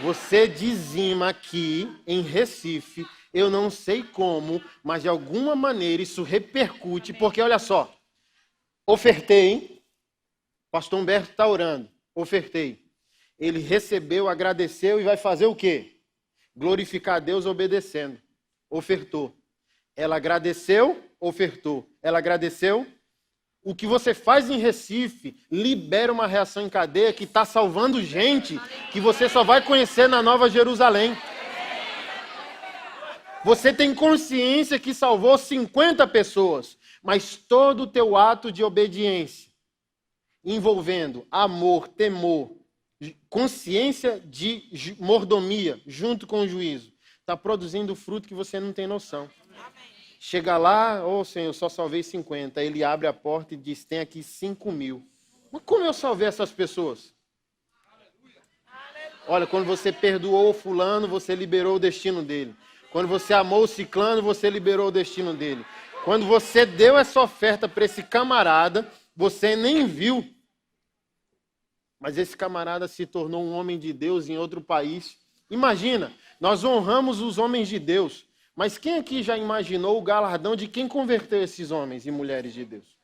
Você dizima aqui, em Recife, eu não sei como, mas de alguma maneira isso repercute, porque olha só, ofertei, hein? Pastor Humberto está orando, ofertei. Ele recebeu, agradeceu e vai fazer o quê? Glorificar a Deus obedecendo. Ofertou. Ela agradeceu, ofertou. Ela agradeceu. O que você faz em Recife libera uma reação em cadeia que está salvando gente que você só vai conhecer na Nova Jerusalém. Você tem consciência que salvou 50 pessoas, mas todo o teu ato de obediência, envolvendo amor, temor, consciência de mordomia, junto com o juízo, está produzindo fruto que você não tem noção. Chega lá, Senhor, eu só salvei 50. Ele abre a porta e diz, tem aqui 5.000. Mas como eu salvei essas pessoas? Olha, quando você perdoou o fulano, você liberou o destino dele. Quando você amou o ciclano, você liberou o destino dele. Quando você deu essa oferta para esse camarada, você nem viu. Mas esse camarada se tornou um homem de Deus em outro país. Imagina, nós honramos os homens de Deus. Mas quem aqui já imaginou o galardão de quem converteu esses homens e mulheres de Deus?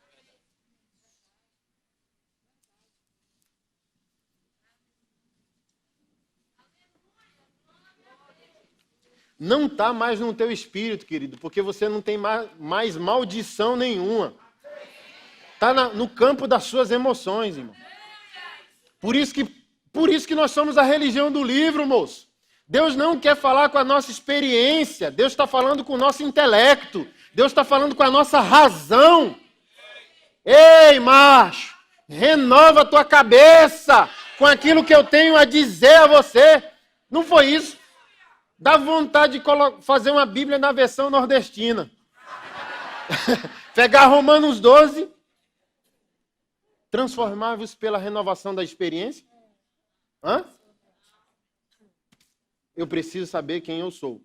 Não está mais no teu espírito, querido, porque você não tem mais maldição nenhuma. Está no campo das suas emoções, irmão. Por isso que nós somos a religião do livro, moço. Deus não quer falar com a nossa experiência. Deus está falando com o nosso intelecto. Deus está falando com a nossa razão. Ei, macho, renova a tua cabeça com aquilo que eu tenho a dizer a você. Não foi isso? Dá vontade de fazer uma Bíblia na versão nordestina. Pegar Romanos 12. Transformar-vos pela renovação da experiência. Hã? Eu preciso saber quem eu sou.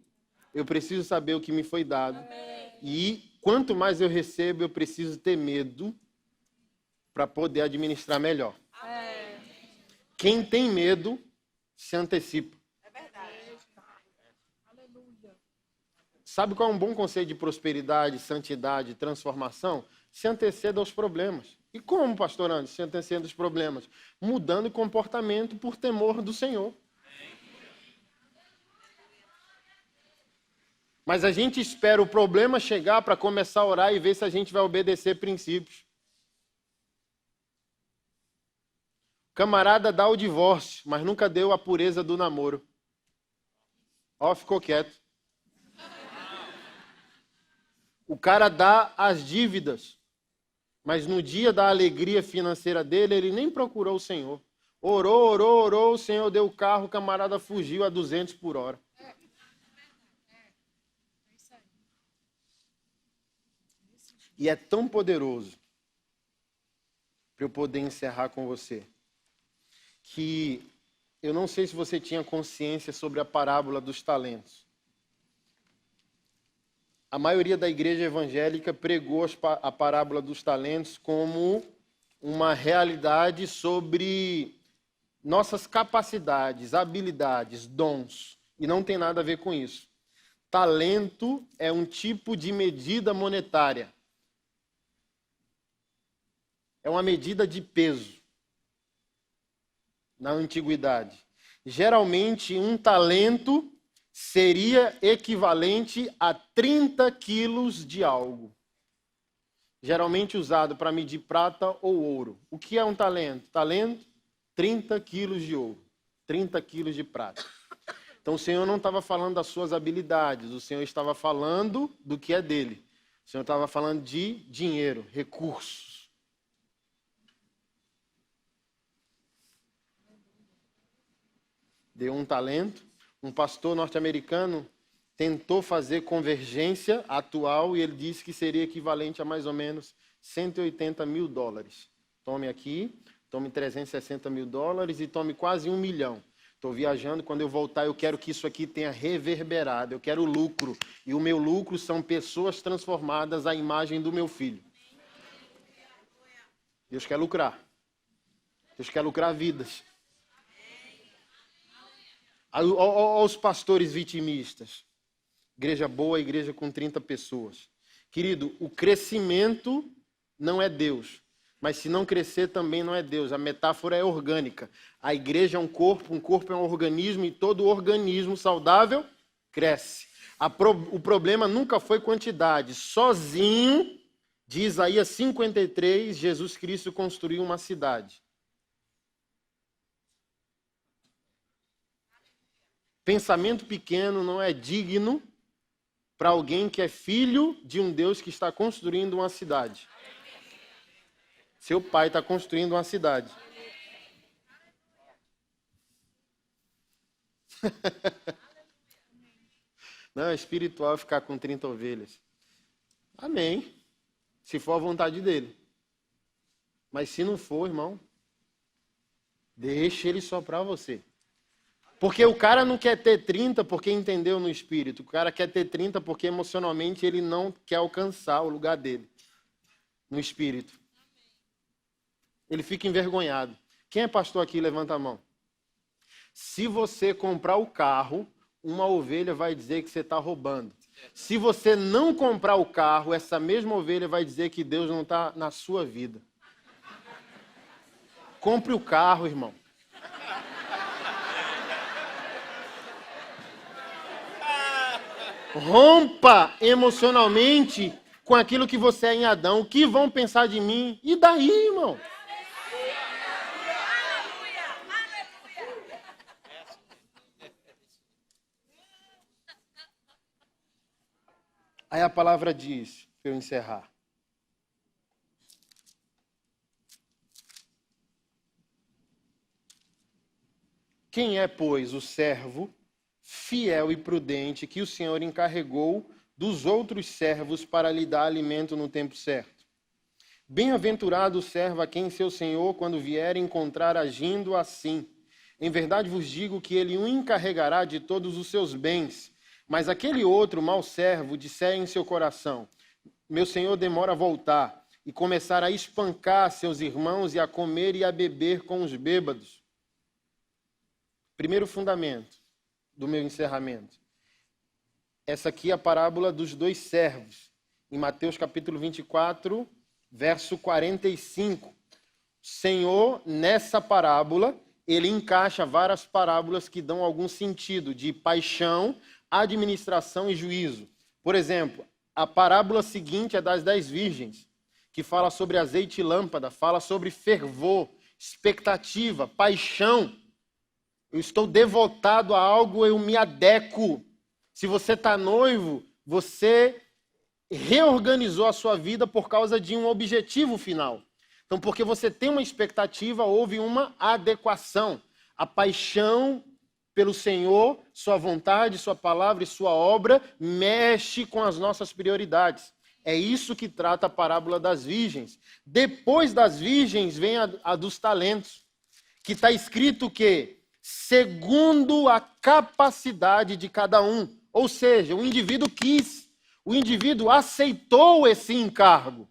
Eu preciso saber o que me foi dado. Amém. E quanto mais eu recebo, eu preciso ter medo para poder administrar melhor. Amém. Quem tem medo se antecipa. É verdade. Sabe qual é um bom conceito de prosperidade, santidade, transformação? Se anteceda aos problemas. E como, pastor Anderson, se anteceda aos problemas? Mudando o comportamento por temor do Senhor. Mas a gente espera o problema chegar para começar a orar e ver se a gente vai obedecer princípios. O camarada dá o divórcio, mas nunca deu a pureza do namoro. Ficou quieto. O cara dá as dívidas, mas no dia da alegria financeira dele, ele nem procurou o Senhor. Orou, o Senhor deu o carro, o camarada fugiu a 200 por hora. E é tão poderoso, para eu poder encerrar com você, que eu não sei se você tinha consciência sobre a parábola dos talentos. A maioria da igreja evangélica pregou a parábola dos talentos como uma realidade sobre nossas capacidades, habilidades, dons. E não tem nada a ver com isso. Talento é um tipo de medida monetária. É uma medida de peso na antiguidade. Geralmente, um talento seria equivalente a 30 quilos de algo. Geralmente usado para medir prata ou ouro. O que é um talento? Talento, 30 quilos de ouro, 30 quilos de prata. Então, o Senhor não estava falando das suas habilidades, o Senhor estava falando do que é dele. O Senhor estava falando de dinheiro, recursos. Deu um talento. Um pastor norte-americano tentou fazer convergência atual e ele disse que seria equivalente a mais ou menos 180 mil dólares. Tome aqui, tome 360 mil dólares e tome quase 1 milhão. Estou viajando, quando eu voltar eu quero que isso aqui tenha reverberado, eu quero lucro. E o meu lucro são pessoas transformadas à imagem do meu filho. Deus quer lucrar. Deus quer lucrar vidas. Aos pastores vitimistas. Igreja boa, igreja com 30 pessoas. Querido, o crescimento não é Deus. Mas se não crescer também não é Deus. A metáfora é orgânica. A igreja é um corpo é um organismo e todo organismo saudável cresce. O problema nunca foi quantidade. Sozinho, de Isaías 53, Jesus Cristo construiu uma cidade. Pensamento pequeno não é digno para alguém que é filho de um Deus que está construindo uma cidade. Seu pai está construindo uma cidade. Não é espiritual ficar com 30 ovelhas. Amém. Se for a vontade dele. Mas se não for, irmão, deixe ele só para você. Porque o cara não quer ter 30 porque entendeu no espírito. O cara quer ter 30 porque emocionalmente ele não quer alcançar o lugar dele no espírito. Ele fica envergonhado. Quem é pastor aqui? Levanta a mão. Se você comprar o carro, uma ovelha vai dizer que você está roubando. Se você não comprar o carro, essa mesma ovelha vai dizer que Deus não está na sua vida. Compre o carro, irmão. Rompa emocionalmente com aquilo que você é em Adão. O que vão pensar de mim? E daí, irmão? Aí a palavra diz, para eu encerrar. Quem é, pois, o servo fiel e prudente que o Senhor encarregou dos outros servos para lhe dar alimento no tempo certo? Bem-aventurado o servo a quem seu Senhor, quando vier, encontrar agindo assim. Em verdade vos digo que ele o encarregará de todos os seus bens. Mas aquele outro mau servo disser em seu coração, meu senhor demora a voltar, e começar a espancar seus irmãos e a comer e a beber com os bêbados. Primeiro fundamento do meu encerramento. Essa aqui é a parábola dos dois servos. Em Mateus capítulo 24, verso 45. O Senhor, nessa parábola, ele encaixa várias parábolas que dão algum sentido de paixão, administração e juízo. Por exemplo, a parábola seguinte é das 10 virgens, que fala sobre azeite e lâmpada, fala sobre fervor, expectativa, paixão. Eu estou devotado a algo, eu me adequo. Se você está noivo, você reorganizou a sua vida por causa de um objetivo final. Então, porque você tem uma expectativa, houve uma adequação. A paixão pelo Senhor, sua vontade, sua palavra e sua obra, mexe com as nossas prioridades. É isso que trata a parábola das virgens. Depois das virgens vem a dos talentos, que está escrito que, segundo a capacidade de cada um, ou seja, o indivíduo quis, o indivíduo aceitou esse encargo.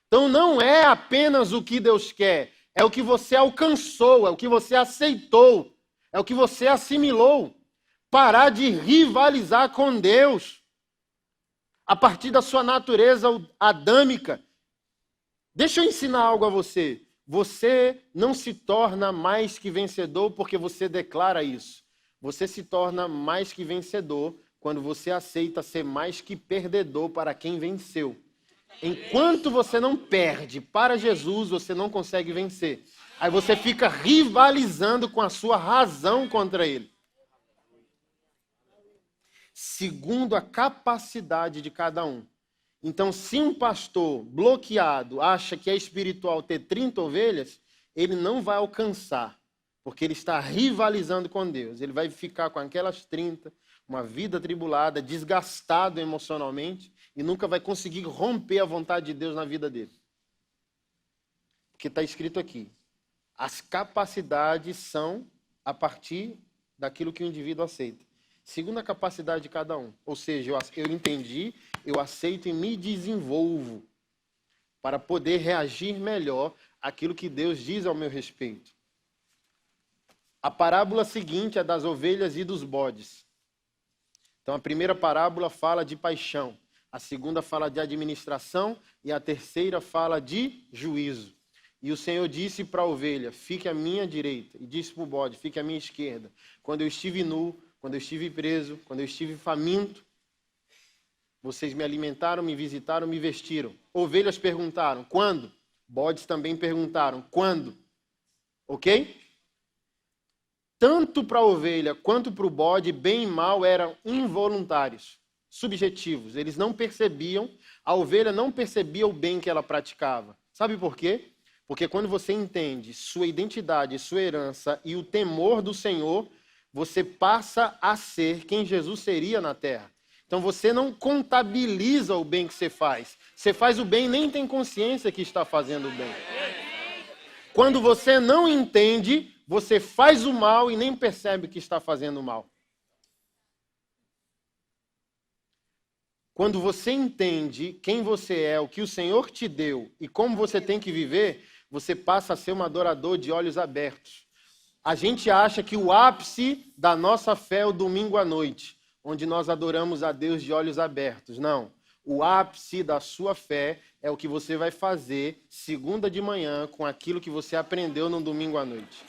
Então não é apenas o que Deus quer, é o que você alcançou, é o que você aceitou. É o que você assimilou. Parar de rivalizar com Deus. A partir da sua natureza adâmica. Deixa eu ensinar algo a você. Você não se torna mais que vencedor porque você declara isso. Você se torna mais que vencedor quando você aceita ser mais que perdedor para quem venceu. Enquanto você não perde para Jesus, você não consegue vencer. Aí você fica rivalizando com a sua razão contra ele. Segundo a capacidade de cada um. Então, se um pastor bloqueado acha que é espiritual ter 30 ovelhas, ele não vai alcançar, porque ele está rivalizando com Deus. Ele vai ficar com aquelas 30, uma vida atribulada, desgastado emocionalmente, e nunca vai conseguir romper a vontade de Deus na vida dele. Porque está escrito aqui. As capacidades são a partir daquilo que o indivíduo aceita. Segundo a capacidade de cada um. Ou seja, eu entendi, eu aceito e me desenvolvo para poder reagir melhor àquilo que Deus diz ao meu respeito. A parábola seguinte é das ovelhas e dos bodes. Então a primeira parábola fala de paixão, a segunda fala de administração e a terceira fala de juízo. E o Senhor disse para a ovelha, fique à minha direita. E disse para o bode, fique à minha esquerda. Quando eu estive nu, quando eu estive preso, quando eu estive faminto, Vocês me alimentaram, me visitaram, me vestiram. Ovelhas perguntaram, quando? Bodes também perguntaram, quando? Ok? Tanto para a ovelha quanto para o bode, bem e mal eram involuntários, subjetivos. Eles não percebiam, a ovelha não percebia o bem que ela praticava. Sabe por quê? Porque quando você entende sua identidade, sua herança e o temor do Senhor, você passa a ser quem Jesus seria na terra. Então você não contabiliza o bem que você faz. Você faz o bem e nem tem consciência que está fazendo o bem. Quando você não entende, você faz o mal e nem percebe que está fazendo o mal. Quando você entende quem você é, o que o Senhor te deu e como você tem que viver, você passa a ser um adorador de olhos abertos. A gente acha que o ápice da nossa fé é o domingo à noite, onde nós adoramos a Deus de olhos abertos. Não. O ápice da sua fé é o que você vai fazer segunda de manhã com aquilo que você aprendeu no domingo à noite.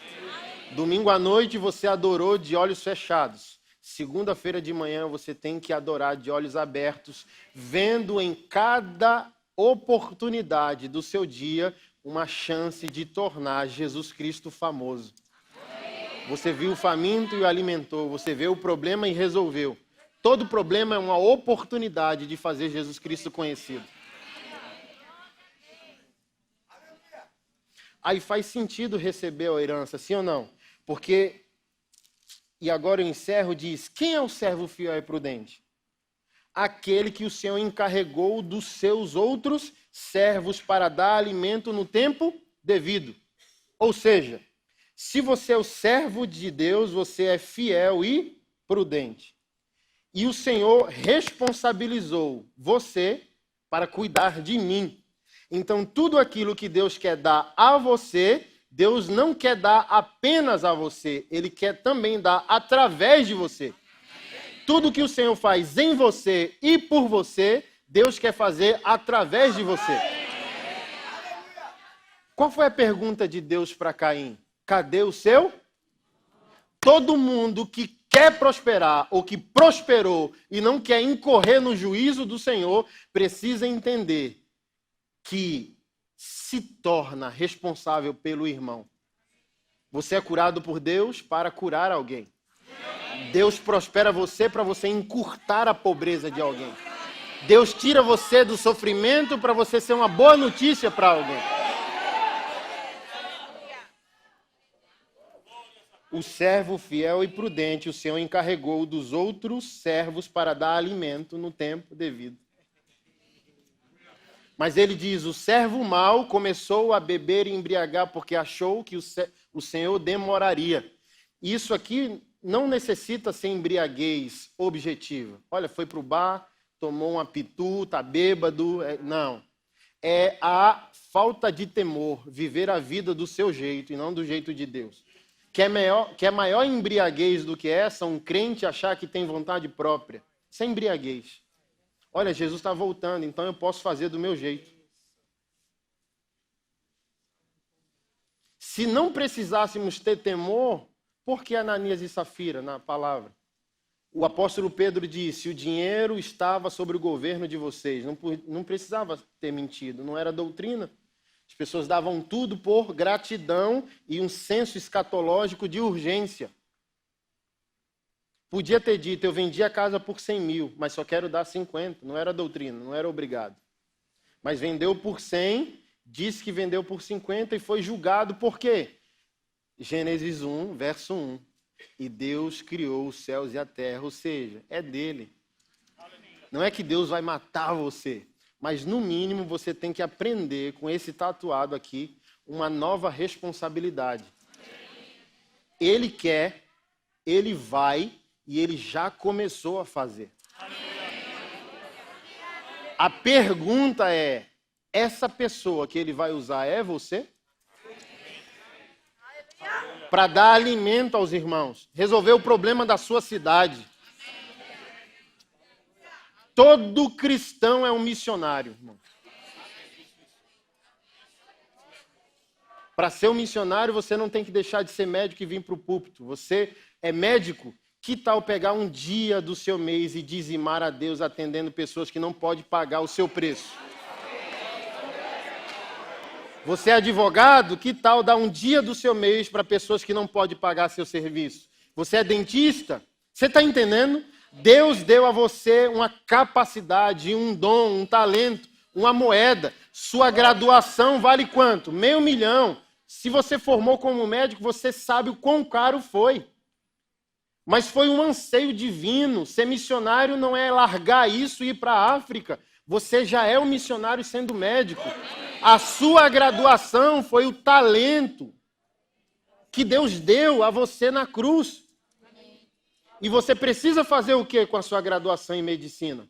Domingo à noite você adorou de olhos fechados. Segunda-feira de manhã você tem que adorar de olhos abertos, vendo em cada oportunidade do seu dia uma chance de tornar Jesus Cristo famoso. Você viu o faminto e o alimentou, você vê o problema e resolveu. Todo problema é uma oportunidade de fazer Jesus Cristo conhecido. Aí faz sentido receber a herança, sim ou não? Porque, e agora eu encerro, diz, quem é o servo fiel e prudente? Aquele que o Senhor encarregou dos seus outros servos para dar alimento no tempo devido. Ou seja, se você é o servo de Deus, você é fiel e prudente. E o Senhor responsabilizou você para cuidar de mim. Então, tudo aquilo que Deus quer dar a você, Deus não quer dar apenas a você, Ele quer também dar através de você. Tudo que o Senhor faz em você e por você, Deus quer fazer através de você. Qual foi a pergunta de Deus para Caim? Cadê o seu? Todo mundo que quer prosperar ou que prosperou e não quer incorrer no juízo do Senhor, precisa entender que se torna responsável pelo irmão. Você é curado por Deus para curar alguém. Deus prospera você para você encurtar a pobreza de alguém. Deus tira você do sofrimento para você ser uma boa notícia para alguém. O servo fiel e prudente, o Senhor encarregou dos outros servos para dar alimento no tempo devido. Mas ele diz, o servo mau começou a beber e embriagar porque achou que o Senhor demoraria. Isso aqui não necessita ser embriaguez objetiva. Olha, foi para o bar, tomou uma pitu, está bêbado. Não. É a falta de temor, viver a vida do seu jeito e não do jeito de Deus. Que é maior embriaguez do que essa, um crente achar que tem vontade própria. Isso é embriaguez. Olha, Jesus está voltando, então eu posso fazer do meu jeito. Se não precisássemos ter temor, por que Ananias e Safira na palavra? O apóstolo Pedro disse, o dinheiro estava sobre o governo de vocês. Não precisava ter mentido, não era doutrina. As pessoas davam tudo por gratidão e um senso escatológico de urgência. Podia ter dito, eu vendi a casa por 100 mil, mas só quero dar 50. Não era doutrina, não era obrigado. Mas vendeu por 100, disse que vendeu por 50 e foi julgado por quê? Gênesis 1, verso 1. E Deus criou os céus e a terra, ou seja, é dele. Não é que Deus vai matar você, mas no mínimo você tem que aprender com esse tatuado aqui uma nova responsabilidade. Ele quer, ele vai e ele já começou a fazer. A pergunta é, essa pessoa que ele vai usar é você? Para dar alimento aos irmãos, resolver o problema da sua cidade. Todo cristão é um missionário, irmão. Para ser um missionário, você não tem que deixar de ser médico e vir para o púlpito. Você é médico Que tal pegar um dia do seu mês e dizimar a Deus atendendo pessoas que não podem pagar o seu preço? Você é advogado? Que tal dar um dia do seu mês para pessoas que não podem pagar seu serviço? Você é dentista? Você está entendendo? Deus deu a você uma capacidade, um dom, um talento, uma moeda. Sua graduação vale quanto? R$500 mil. Se você formou como médico, você sabe o quão caro foi. Mas foi um anseio divino. Ser missionário não é largar isso e ir para a África. Você já é um missionário sendo médico. A sua graduação foi o talento que Deus deu a você na cruz. E você precisa fazer o que com a sua graduação em medicina?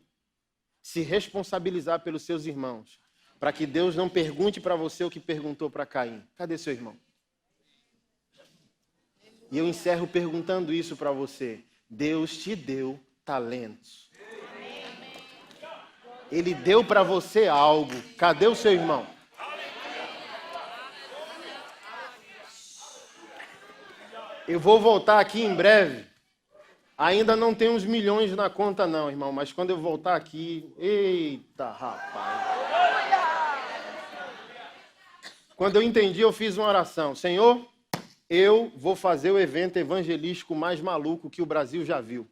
Se responsabilizar pelos seus irmãos. Para que Deus não pergunte para você o que perguntou para Caim. Cadê seu irmão? E eu encerro perguntando isso para você. Deus te deu talentos. Ele deu para você algo. Cadê o seu irmão? Eu vou voltar aqui em breve. Ainda não tem uns milhões na conta não, irmão. Mas quando eu voltar aqui... Eita, rapaz. Quando eu entendi, eu fiz uma oração. Senhor... eu vou fazer o evento evangelístico mais maluco que o Brasil já viu.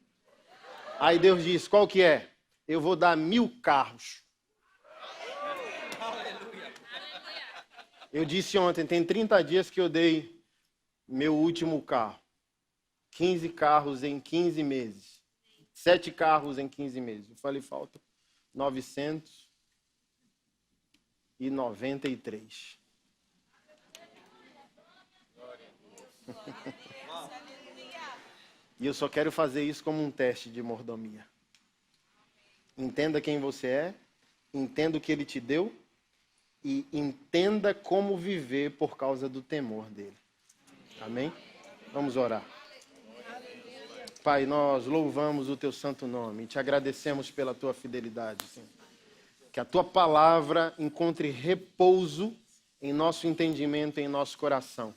Aí Deus disse, qual que é? Eu vou dar 1000 carros. Eu disse ontem, tem 30 dias que eu dei meu último carro. 15 carros em 15 meses. 7 carros em 15 meses. Eu falei, falta 993. E eu só quero fazer isso como um teste de mordomia. Entenda quem você é, entenda o que Ele te deu e entenda como viver por causa do temor dEle. Amém? Vamos orar. Pai, nós louvamos o Teu santo nome e Te agradecemos pela Tua fidelidade, Senhor. Que a Tua palavra encontre repouso em nosso entendimento, em nosso coração.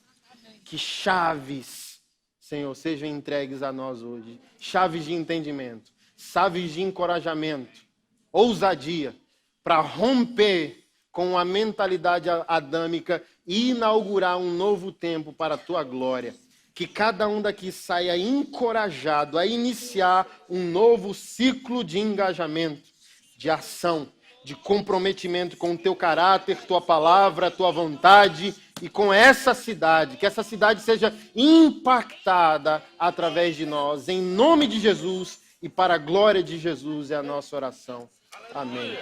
Que chaves, Senhor, sejam entregues a nós hoje. Chaves de entendimento, chaves de encorajamento, ousadia, para romper com a mentalidade adâmica e inaugurar um novo tempo para a Tua glória. Que cada um daqui saia encorajado a iniciar um novo ciclo de engajamento, de ação, de comprometimento com o Teu caráter, Tua palavra, Tua vontade e com essa cidade, que essa cidade seja impactada através de nós, em nome de Jesus e para a glória de Jesus é a nossa oração. Amém.